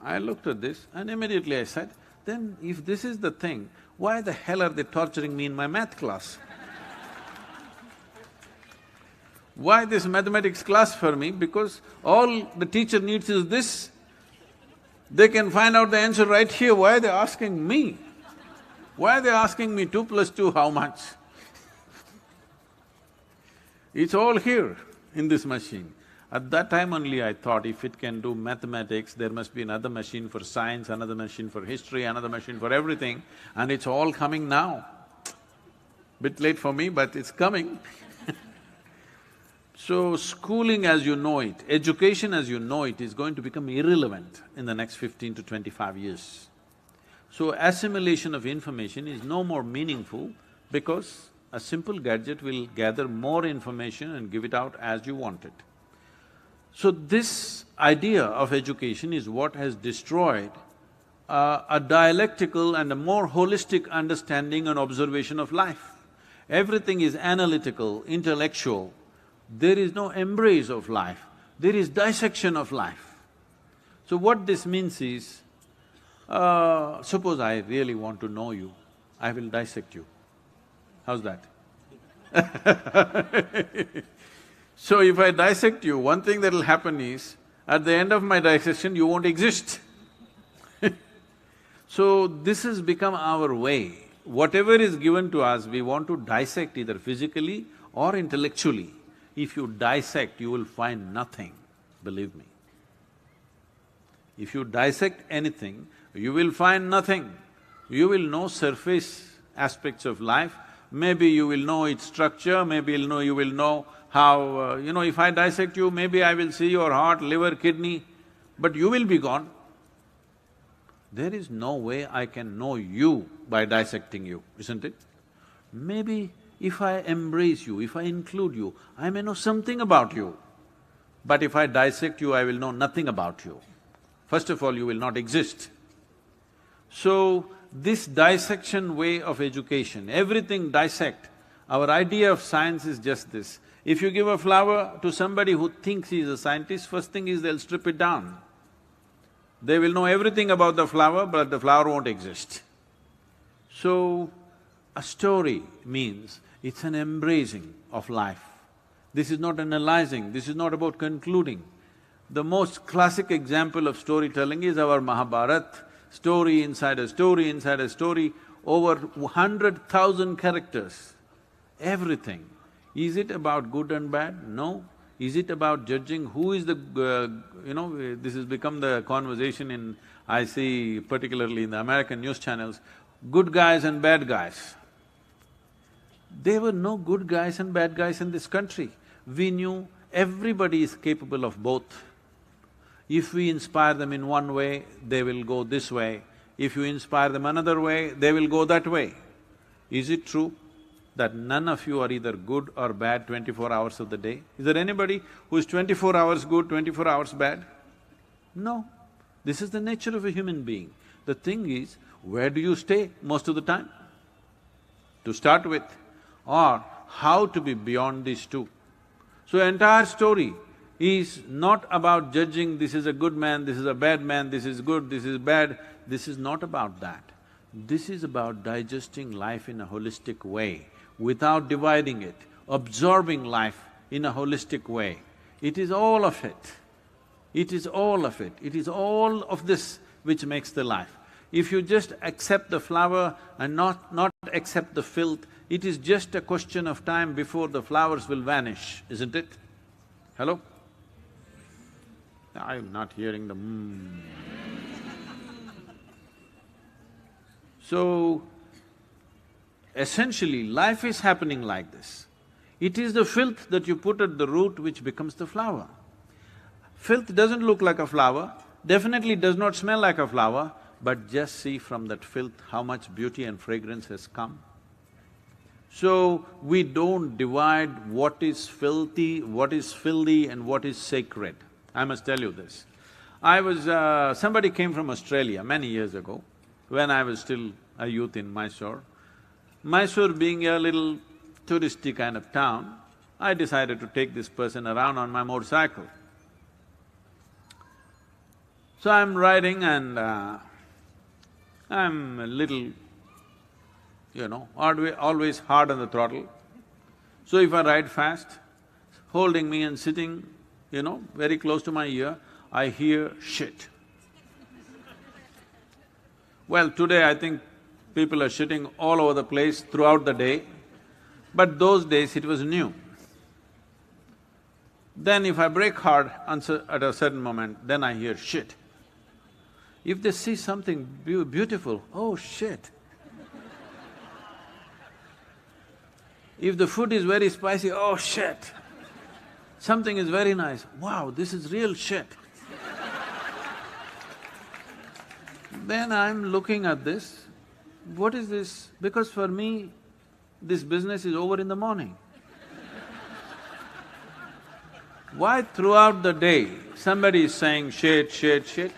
I looked at this and immediately I said, then if this is the thing, why the hell are they torturing me in my math class? Why this mathematics class for me? Because all the teacher needs is this. They can find out the answer right here, why are they asking me? Why are they asking me 2 plus 2 how much? It's all here in this machine. At that time only I thought, if it can do mathematics, there must be another machine for science, another machine for history, another machine for everything, and it's all coming now. Bit late for me, but it's coming. So, schooling as you know it, education as you know it is going to become irrelevant in the next 15 to 25 years. So, assimilation of information is no more meaningful because a simple gadget will gather more information and give it out as you want it. So, this idea of education is what has destroyed a dialectical and a more holistic understanding and observation of life. Everything is analytical, intellectual. There is no embrace of life, there is dissection of life. So what this means is, suppose I really want to know you, I will dissect you. How's that? So if I dissect you, one thing that'll happen is, at the end of my dissection, you won't exist. So this has become our way. Whatever is given to us, we want to dissect either physically or intellectually. If you dissect, you will find nothing, believe me. If you dissect anything, you will find nothing. You will know surface aspects of life, maybe you will know its structure, maybe you will know how… if I dissect you, maybe I will see your heart, liver, kidney, but you will be gone. There is no way I can know you by dissecting you, isn't it? Maybe if I embrace you, if I include you, I may know something about you. But if I dissect you, I will know nothing about you. First of all, you will not exist. So, this dissection way of education, everything dissect. Our idea of science is just this. If you give a flower to somebody who thinks he is a scientist, first thing is they'll strip it down. They will know everything about the flower, but the flower won't exist. So, a story means it's an embracing of life. This is not analyzing, this is not about concluding. The most classic example of storytelling is our Mahabharata, story inside a story inside a story, over 100,000 characters, everything. Is it about good and bad? No. Is it about judging who is the… this has become the conversation in… I see particularly in the American news channels, good guys and bad guys. There were no good guys and bad guys in this country. We knew everybody is capable of both. If we inspire them in one way, they will go this way. If you inspire them another way, they will go that way. Is it true that none of you are either good or bad 24 hours of the day? Is there anybody who is 24 hours good, 24 hours bad? No. This is the nature of a human being. The thing is, where do you stay most of the time? To start with, or how to be beyond these two. So entire story is not about judging this is a good man, this is a bad man, this is good, this is bad. This is not about that. This is about digesting life in a holistic way, without dividing it, absorbing life in a holistic way. It is all of it. It is all of it. It is all of this which makes the life. If you just accept the flower and not accept the filth, it is just a question of time before the flowers will vanish, isn't it? Hello? I'm not hearing the So, essentially, life is happening like this. It is the filth that you put at the root which becomes the flower. Filth doesn't look like a flower, definitely does not smell like a flower, but just see from that filth how much beauty and fragrance has come. So, we don't divide what is filthy and what is sacred. I must tell you this. somebody came from Australia many years ago, when I was still a youth in Mysore. Mysore being a little touristy kind of town, I decided to take this person around on my motorcycle. So I'm riding and I'm a little, always hard on the throttle. So if I ride fast, holding me and sitting, very close to my ear, I hear shit. Well, today I think people are shitting all over the place throughout the day, but those days it was new. Then if I brake hard at a certain moment, then I hear shit. If they see something beautiful, oh shit. If the food is very spicy, oh shit. Something is very nice, wow, this is real shit. Then I'm looking at this, what is this? Because for me, this business is over in the morning. Why throughout the day somebody is saying shit, shit, shit?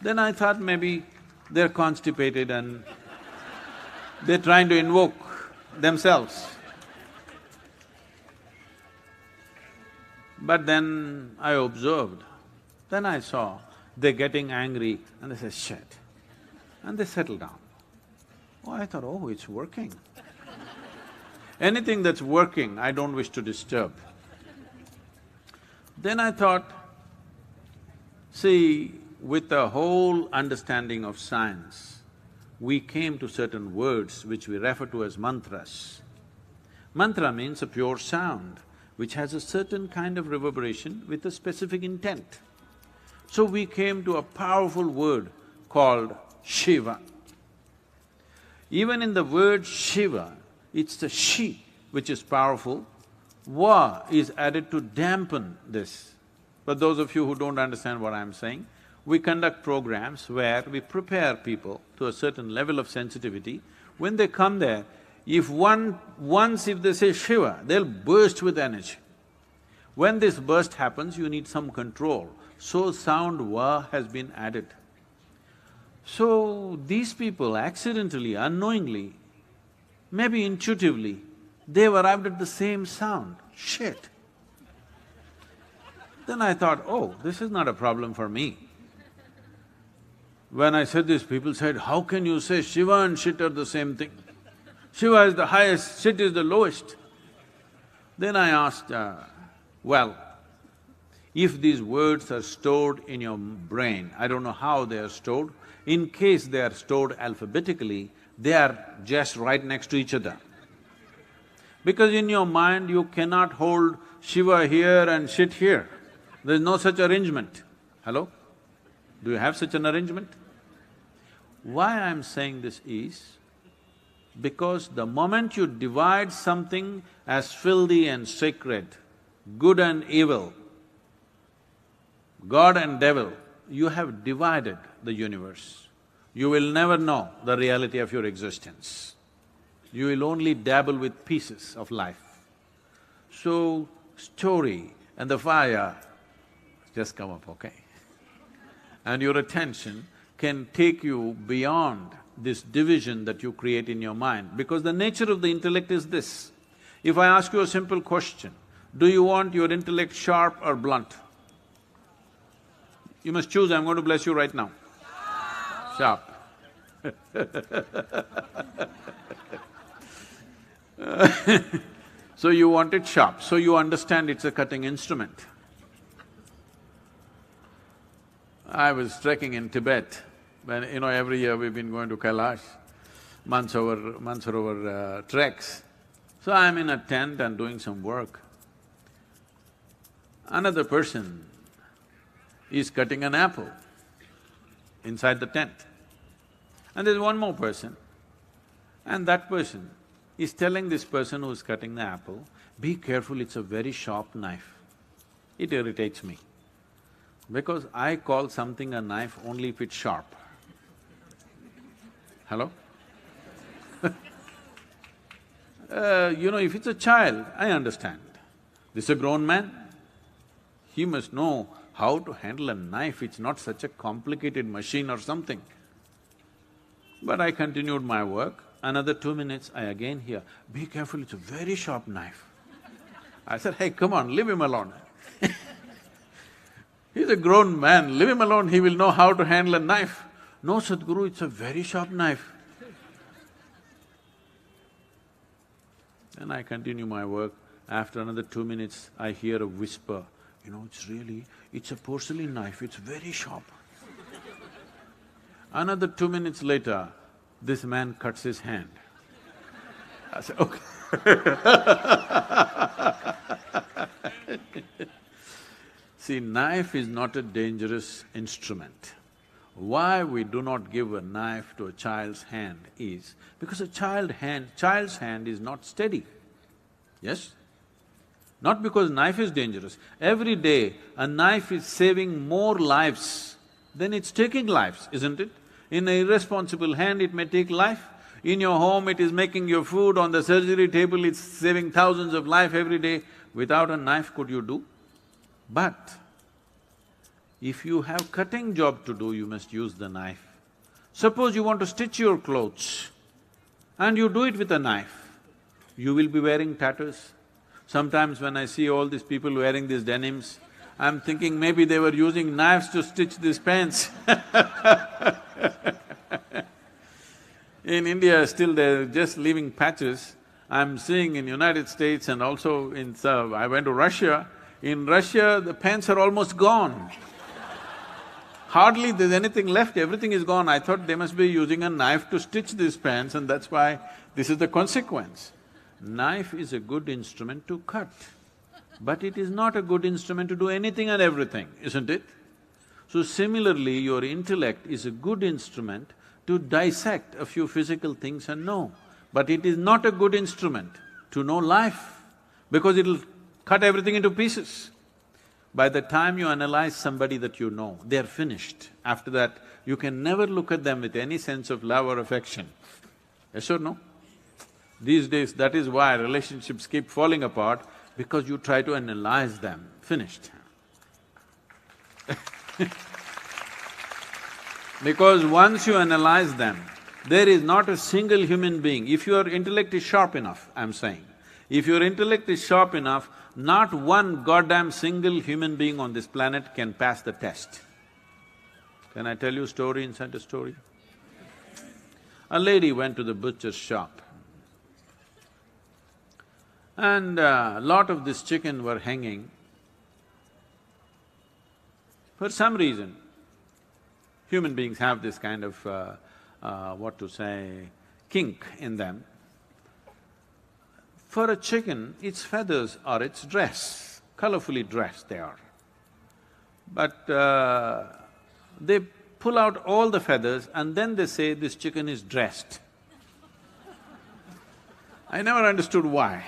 Then I thought maybe they're constipated and they're trying to invoke themselves. But then I observed, then I saw they're getting angry and they say, shit, and they settle down. Oh, I thought, oh, it's working. Anything that's working, I don't wish to disturb. Then I thought, see, with the whole understanding of science, we came to certain words which we refer to as mantras. Mantra means a pure sound, which has a certain kind of reverberation with a specific intent. So we came to a powerful word called Shiva. Even in the word Shiva, it's the Shi which is powerful, Va is added to dampen this. For those of you who don't understand what I'm saying, we conduct programs where we prepare people to a certain level of sensitivity. When they come there, if they say Shiva, they'll burst with energy. When this burst happens, you need some control, so sound Va has been added. So these people accidentally, unknowingly, maybe intuitively, they've arrived at the same sound, shit. Then I thought, oh, this is not a problem for me. When I said this, people said, how can you say Shiva and shit are the same thing? Shiva is the highest, shit is the lowest. Then I asked, well, if these words are stored in your brain, I don't know how they are stored, in case they are stored alphabetically, they are just right next to each other. Because in your mind, you cannot hold Shiva here and shit here. There's no such arrangement. Hello? Do you have such an arrangement? Why I'm saying this is, because the moment you divide something as filthy and sacred, good and evil, God and devil, you have divided the universe. You will never know the reality of your existence. You will only dabble with pieces of life. So, story and the fire, just come up, okay? And your attention can take you beyond this division that you create in your mind, because the nature of the intellect is this. If I ask you a simple question, do you want your intellect sharp or blunt? You must choose, I'm going to bless you right now. Sharp. So you want it sharp, so you understand it's a cutting instrument. I was trekking in Tibet, when, every year we've been going to Kailash, months over treks. So I'm in a tent and doing some work. Another person is cutting an apple inside the tent. And there's one more person, and that person is telling this person who's cutting the apple, be careful, it's a very sharp knife. It irritates me, because I call something a knife only if it's sharp. Hello? If it's a child, I understand. This is a grown man. He must know how to handle a knife, it's not such a complicated machine or something. But I continued my work. Another 2 minutes, I again hear, "Be careful, it's a very sharp knife." I said, "Hey, come on, leave him alone." He's a grown man, leave him alone, he will know how to handle a knife. "No, Sadhguru, it's a very sharp knife." And I continue my work. After another 2 minutes, I hear a whisper, it's a porcelain knife, it's very sharp. Another 2 minutes later, this man cuts his hand. I said, "Okay." See, knife is not a dangerous instrument. Why we do not give a knife to a child's hand is because a child's hand is not steady. Yes? Not because knife is dangerous. Every day, a knife is saving more lives than it's taking lives, isn't it? In an irresponsible hand, it may take life. In your home, it is making your food. On the surgery table, it's saving thousands of life every day. Without a knife, could you do? But if you have cutting job to do, you must use the knife. Suppose you want to stitch your clothes and you do it with a knife, you will be wearing tatters. Sometimes when I see all these people wearing these denims, I'm thinking maybe they were using knives to stitch these pants. In India, still they're just leaving patches. I'm seeing in United States and also I went to Russia. In Russia, the pants are almost gone. Hardly there's anything left, everything is gone. I thought they must be using a knife to stitch these pants and that's why this is the consequence. Knife is a good instrument to cut, but it is not a good instrument to do anything and everything, isn't it? So similarly, your intellect is a good instrument to dissect a few physical things and know, but it is not a good instrument to know life, because it'll cut everything into pieces. By the time you analyze somebody that you know, they're finished. After that, you can never look at them with any sense of love or affection. Yes or no? These days, that is why relationships keep falling apart, because you try to analyze them, finished. Because once you analyze them, there is not a single human being, if your intellect is sharp enough, I'm saying, if your intellect is sharp enough, not one goddamn single human being on this planet can pass the test. Can I tell you a story inside a story? A lady went to the butcher's shop and a lot of this chicken were hanging. For some reason, human beings have this kind of, kink in them. For a chicken, its feathers are its dress, colorfully dressed they are. But they pull out all the feathers and then they say this chicken is dressed. I never understood why.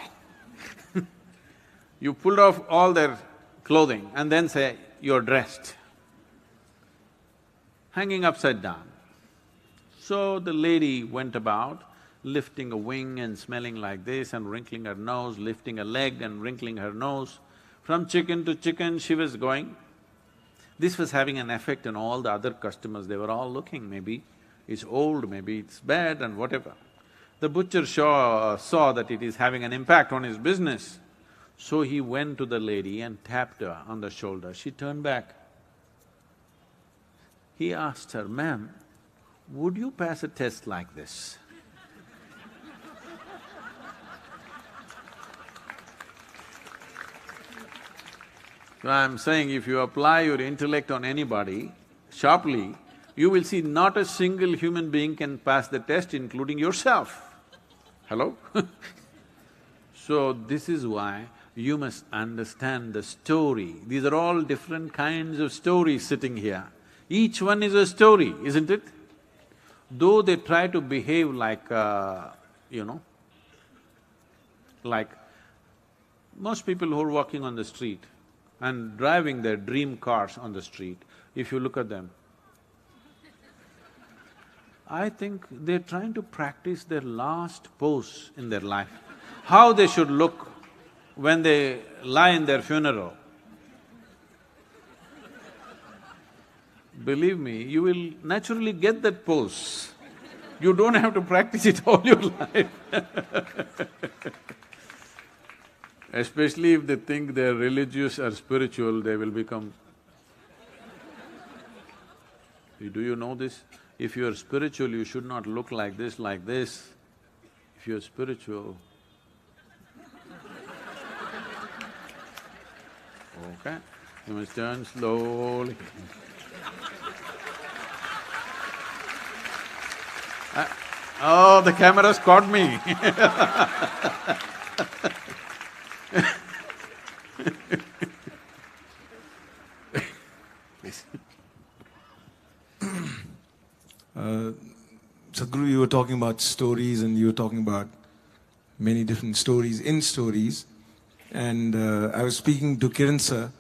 You pulled off all their clothing and then say, you're dressed, hanging upside down. So the lady went about lifting a wing and smelling like this and wrinkling her nose, lifting a leg and wrinkling her nose. From chicken to chicken she was going. This was having an effect on all the other customers, they were all looking, maybe it's old, maybe it's bad and whatever. The butcher saw that it is having an impact on his business. So he went to the lady and tapped her on the shoulder. She turned back. He asked her, "Ma'am, would you pass a test like this?" So I'm saying if you apply your intellect on anybody sharply, you will see not a single human being can pass the test, including yourself. Hello? So this is why you must understand the story. These are all different kinds of stories sitting here. Each one is a story, isn't it? Though they try to behave like, like most people who are walking on the street and driving their dream cars on the street, if you look at them, I think they're trying to practice their last pose in their life, how they should look when they lie in their funeral. believe me, you will naturally get that pose. You don't have to practice it all your life. Especially if they think they're religious or spiritual, they will become… Do you know this? If you're spiritual, you should not look like this, like this. If you're spiritual… Okay, you must turn slowly. Oh, the camera's caught me. Sadhguru, you were talking about stories and you were talking about many different stories in stories. And I was speaking to Kiran sir,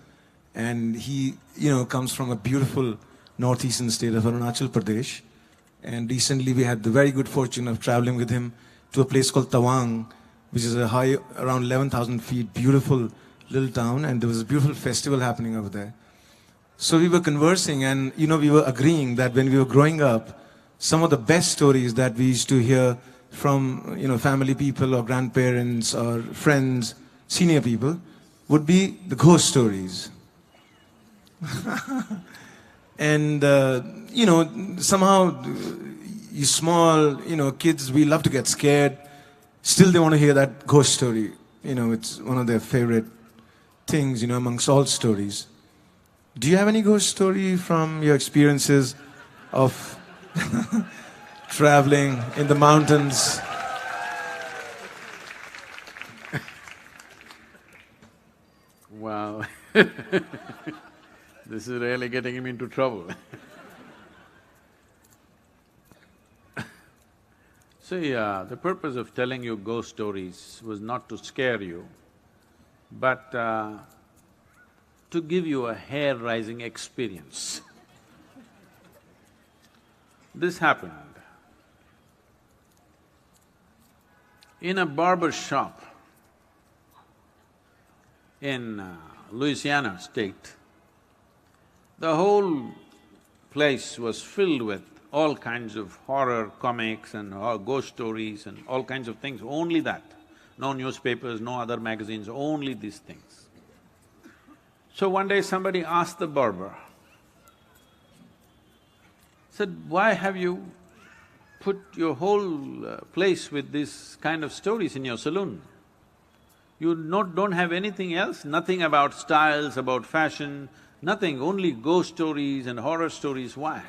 and he, comes from a beautiful northeastern state of Arunachal Pradesh. And recently we had the very good fortune of traveling with him to a place called Tawang, which is a high, around 11,000 feet, beautiful little town, and there was a beautiful festival happening over there. So we were conversing and, we were agreeing that when we were growing up, some of the best stories that we used to hear from, family people or grandparents or friends, senior people, would be the ghost stories. And, somehow, you small, kids, we love to get scared. Still they want to hear that ghost story. It's one of their favorite things, amongst all stories. Do you have any ghost story from your experiences of traveling in the mountains? Wow. This is really getting him into trouble. See, the purpose of telling you ghost stories was not to scare you, but to give you a hair-raising experience. This happened in a barber shop in Louisiana state. The whole place was filled with all kinds of horror comics and ghost stories and all kinds of things, only that. No newspapers, no other magazines, only these things. So one day somebody asked the barber, said, "Why have you put your whole place with these kind of stories in your saloon? You don't have anything else, nothing about styles, about fashion, nothing, only ghost stories and horror stories, why?"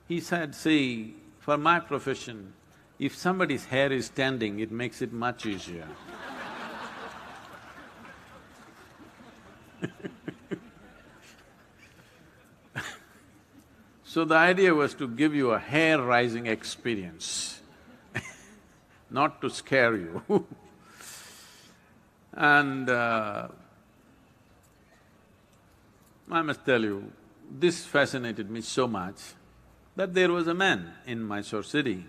He said, "See, for my profession, if somebody's hair is standing, it makes it much easier." So the idea was to give you a hair-raising experience, not to scare you. And I must tell you, this fascinated me so much that there was a man in Mysore city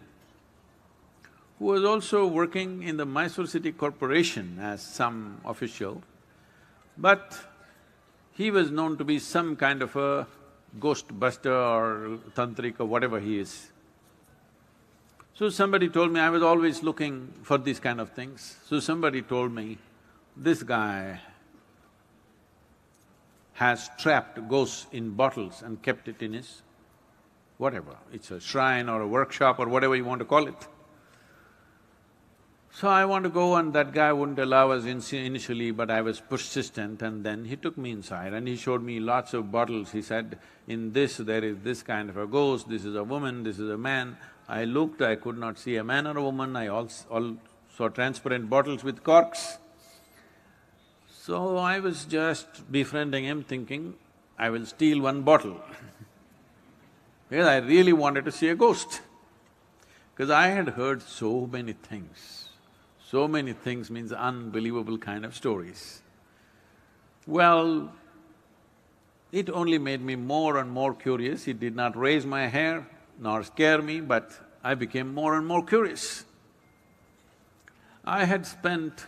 who was also working in the Mysore City Corporation as some official, but he was known to be some kind of a ghost buster or tantric or whatever he is. So somebody told me, I was always looking for these kind of things, so somebody told me, this guy has trapped ghosts in bottles and kept it in his whatever, it's a shrine or a workshop or whatever you want to call it. So I want to go, and that guy wouldn't allow us initially, but I was persistent, and then he took me inside and he showed me lots of bottles. He said, in this there is this kind of a ghost, this is a woman, this is a man. I looked, I could not see a man or a woman, I all saw transparent bottles with corks. So I was just befriending him, thinking, I will steal one bottle because I really wanted to see a ghost. Because I had heard so many things. So many things means unbelievable kind of stories. Well, it only made me more and more curious. It did not raise my hair nor scare me, but I became more and more curious. I had spent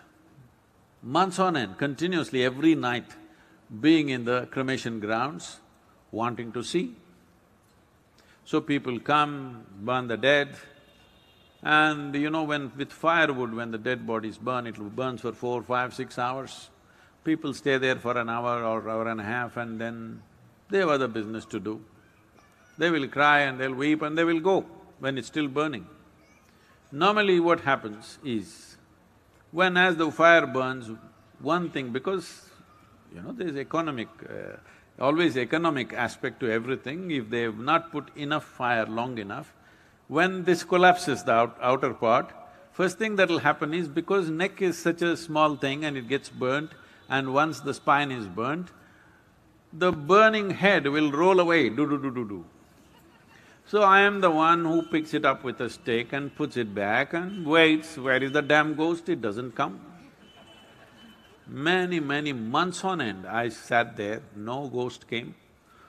months on end, continuously every night, being in the cremation grounds, wanting to see So people come, burn the dead, and you know, when with firewood, when the dead bodies burn, it burns for 4, 5, 6 hours. People stay there for an hour or hour and a half and then they have other business to do. They will cry and they'll weep and they will go when it's still burning. Normally what happens is, when as the fire burns, one thing, because you know, there's always economic aspect to everything. If they've not put enough fire long enough, when this collapses, the outer part, first thing that'll happen is, because neck is such a small thing and it gets burnt, and once the spine is burnt, the burning head will roll away, do. So I am the one who picks it up with a stick and puts it back and waits, where is the damn ghost? It doesn't come. Many months on end, I sat there, no ghost came.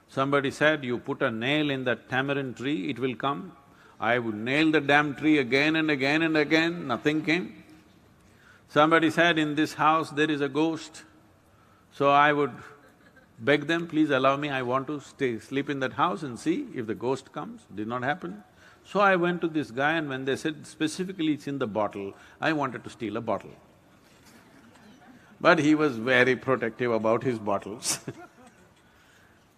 Somebody said, you put a nail in that tamarind tree, it will come. I would nail the damn tree again and again and again, nothing came. Somebody said, in this house there is a ghost. So I would beg them, please allow me, I want to sleep in that house and see if the ghost comes. Did not happen. So I went to this guy, and when they said specifically it's in the bottle, I wanted to steal a bottle. But he was very protective about his bottles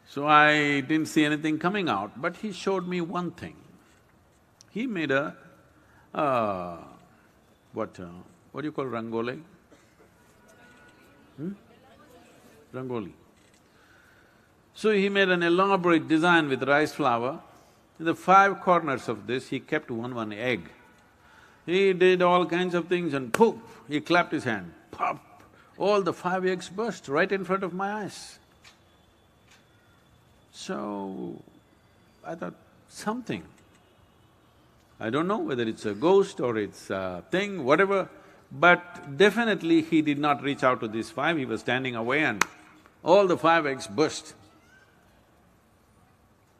so I didn't see anything coming out, but he showed me one thing. He made a… what do you call rangoli? Rangoli. So he made an elaborate design with rice flour. In the 5 corners of this, he kept one egg. He did all kinds of things and poof, he clapped his hand, pop! All the 5 eggs burst right in front of my eyes. So, I thought, something. I don't know whether it's a ghost or it's a thing, whatever, but definitely he did not reach out to these 5, he was standing away and all the 5 eggs burst.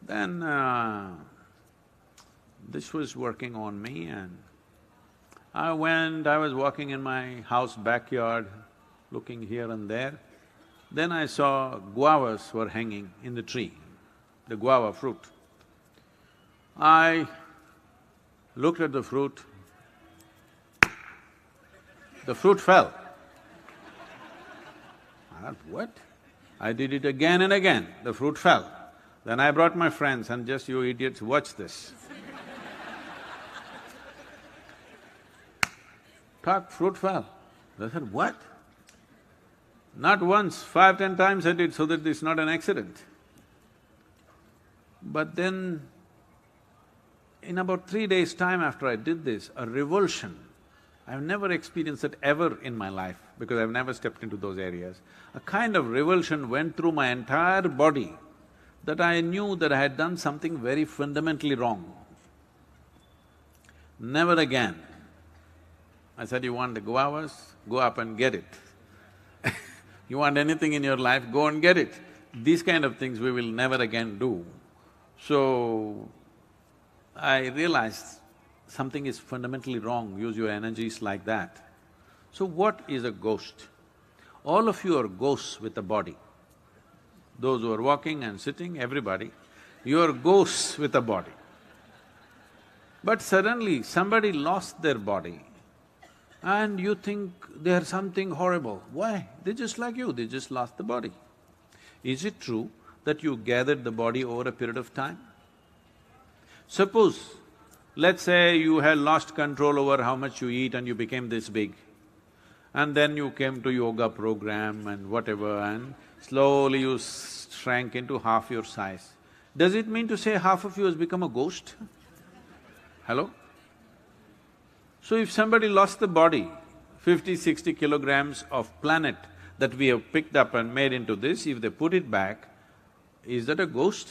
Then this was working on me, and I was walking in my house backyard, looking here and there. Then I saw guavas were hanging in the tree, the guava fruit. I looked at the fruit fell. I thought, what? I did it again and again, the fruit fell. Then I brought my friends and just, you idiots, watch this. Fruit fell. They said, what? Not once, 5, 10 times I did so that it's not an accident. But then, in about 3 days' time after I did this, a revulsion, I've never experienced it ever in my life because I've never stepped into those areas. A kind of revulsion went through my entire body that I knew that I had done something very fundamentally wrong. Never again. I said, you want the guavas? Go up and get it. You want anything in your life, go and get it. These kind of things we will never again do. So, I realized something is fundamentally wrong, use your energies like that. So what is a ghost? All of you are ghosts with a body. Those who are walking and sitting, everybody, you are ghosts with a body. But suddenly somebody lost their body and you think they are something horrible. Why? They're just like you, they just lost the body. Is it true that you gathered the body over a period of time? Suppose, let's say you had lost control over how much you eat and you became this big, and then you came to yoga program and whatever, and slowly you shrank into half your size. Does it mean to say half of you has become a ghost? Hello? So if somebody lost the body, 50, 60 kilograms of planet that we have picked up and made into this, if they put it back, is that a ghost?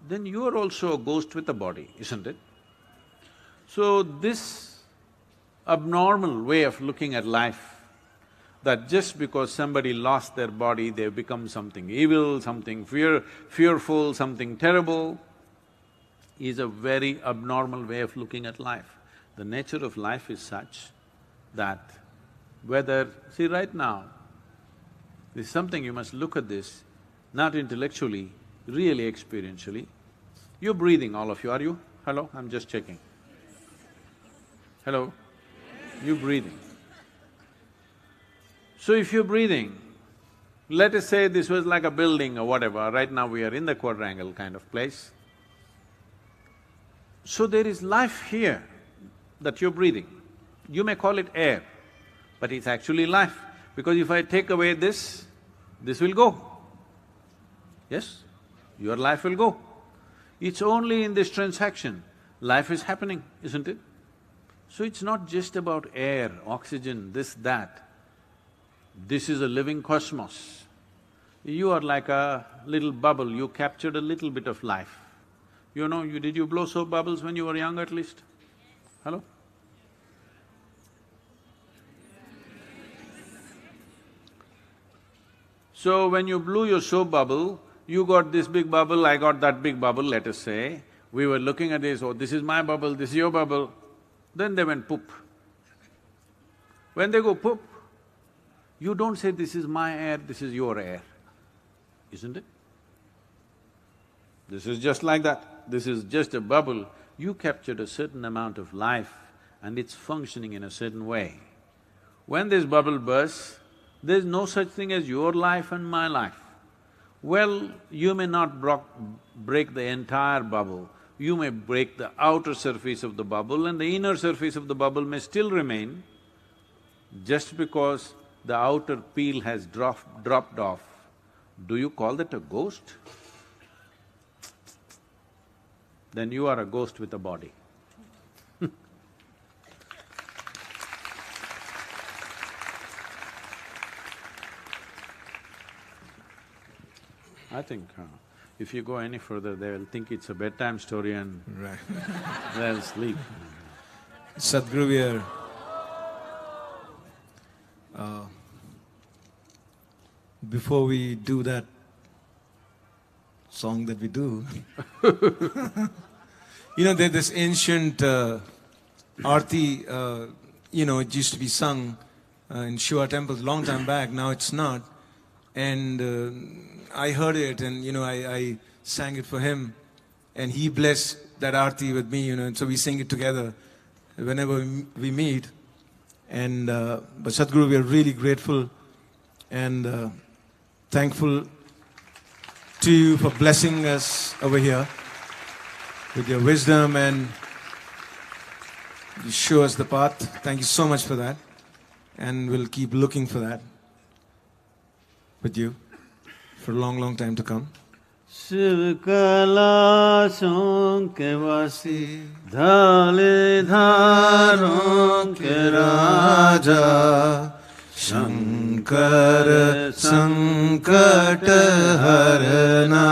Then you are also a ghost with a body, isn't it? So this abnormal way of looking at life, that just because somebody lost their body, they've become something evil, something fearful, something terrible, is a very abnormal way of looking at life. The nature of life is such that whether… See, right now, this is something you must look at this, not intellectually, really experientially. You're breathing, all of you, are you? Hello? I'm just checking. Hello? You're breathing. So if you're breathing, let us say this was like a building or whatever, right now we are in the quadrangle kind of place. So there is life here that you're breathing. You may call it air, but it's actually life, because if I take away this will go. Yes? Your life will go. It's only in this transaction, life is happening, isn't it? So it's not just about air, oxygen, this, that. This is a living cosmos. You are like a little bubble, you captured a little bit of life. You know, did you blow soap bubbles when you were young at least? Hello? So when you blew your soap bubble, you got this big bubble, I got that big bubble, let us say. We were looking at this, oh, this is my bubble, this is your bubble. Then they went poop. When they go poop, you don't say, this is my air, this is your air, isn't it? This is just like that. This is just a bubble. You captured a certain amount of life and it's functioning in a certain way. When this bubble bursts, there's no such thing as your life and my life. Well, you may not break the entire bubble, you may break the outer surface of the bubble and the inner surface of the bubble may still remain. Just because the outer peel has dropped off, do you call that a ghost? Then you are a ghost with a body. I think if you go any further, they will think it's a bedtime story and they'll sleep. Sadhguru, we are before we do that song that we do, you know, there's this ancient arti, it used to be sung in Shiva temples long time back, now it's not. And I heard it and, I sang it for him and he blessed that arti with me, and so we sing it together whenever we meet. And but Sadhguru, we are really grateful and thankful to you for blessing us over here with your wisdom and you show us the path. Thank you so much for that, and we'll keep looking for that with you for a long, long time to come. Shiv Kailashon ke vasi, dhale dharon ke raja, Shankar sankat harna,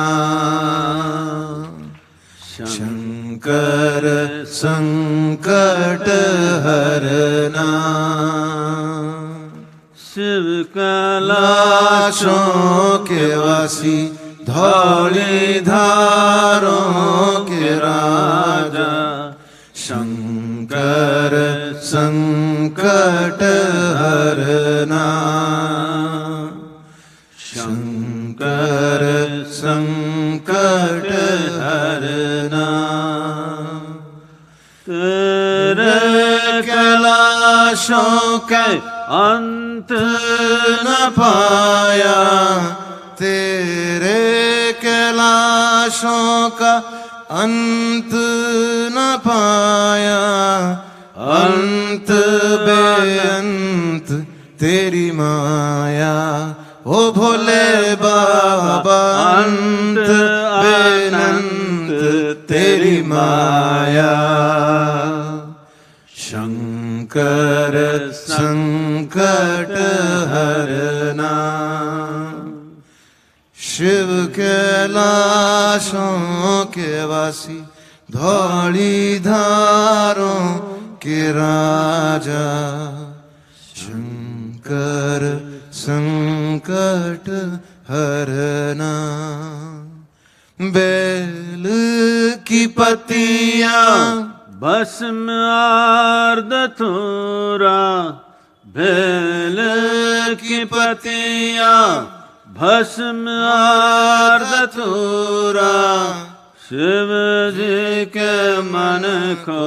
Shankar sankat harna. Shiv Kailashon ke vasi, dhauli dharon ke raja, Shankar sankat harna, Shankar sankat harna. Tere kailashon ke ant na paya, Tere kailashon ka ant na paya, ant beant teri maya, O Bhole Baba, ant benant teri maya, Shankar sankat harna. Shiv Kailashon ke vasi, dhauli dharon ke raja, Shankar sankat harna. Bel ki patiyan भस्म आर्द थोरा, bell की पतियाँ भस्म आर्द थोरा, शिव जी के मन को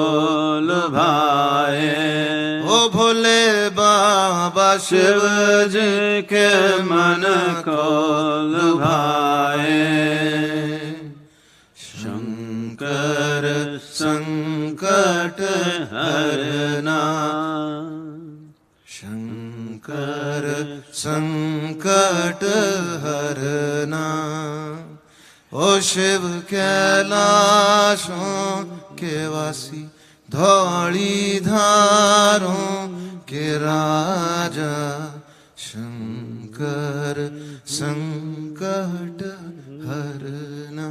लुभाए। ओ भोले बाबा शिव जी के मन को लुभाए। शंकर संकट हरना, शंकर संकट हरना। ओ शिव कैलाशों के वासी, धौली धारों के राजा, शंकर संकट हरना,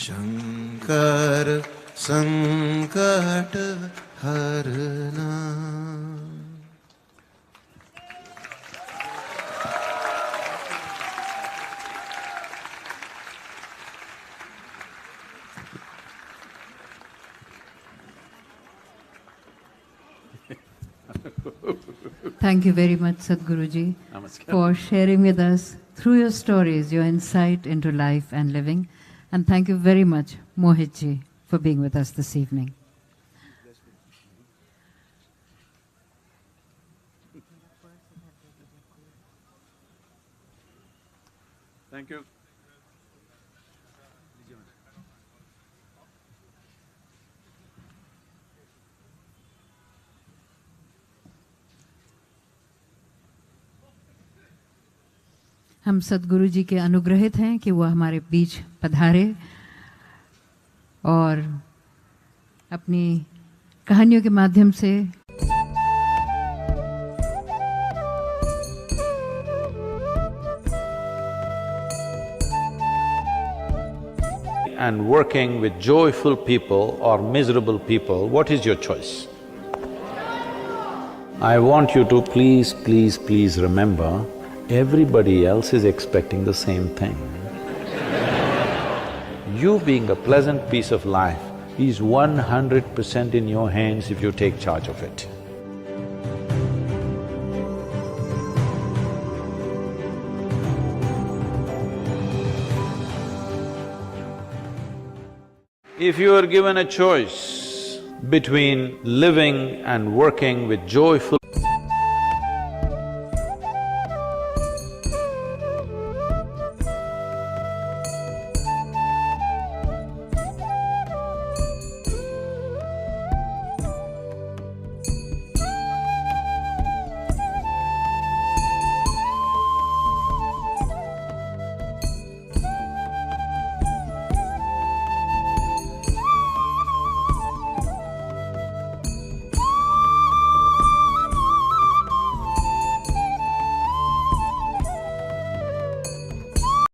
शंकर संकट हरना। Thank you very much, Sadhguru ji, for sharing with us through your stories, your insight into life and living. And thank you very much, Mohit ji, for being with us this evening. Thank you. हम सद्गुरु जी के अनुग्रहित हैं कि वो हमारे बीच पधारे और अपनी कहानियों के माध्यम से And working with joyful people or miserable people, what is your choice? I want you to please remember, everybody else is expecting the same thing. You being a pleasant piece of life is 100% in your hands if you take charge of it. If you are given a choice between living and working with joyful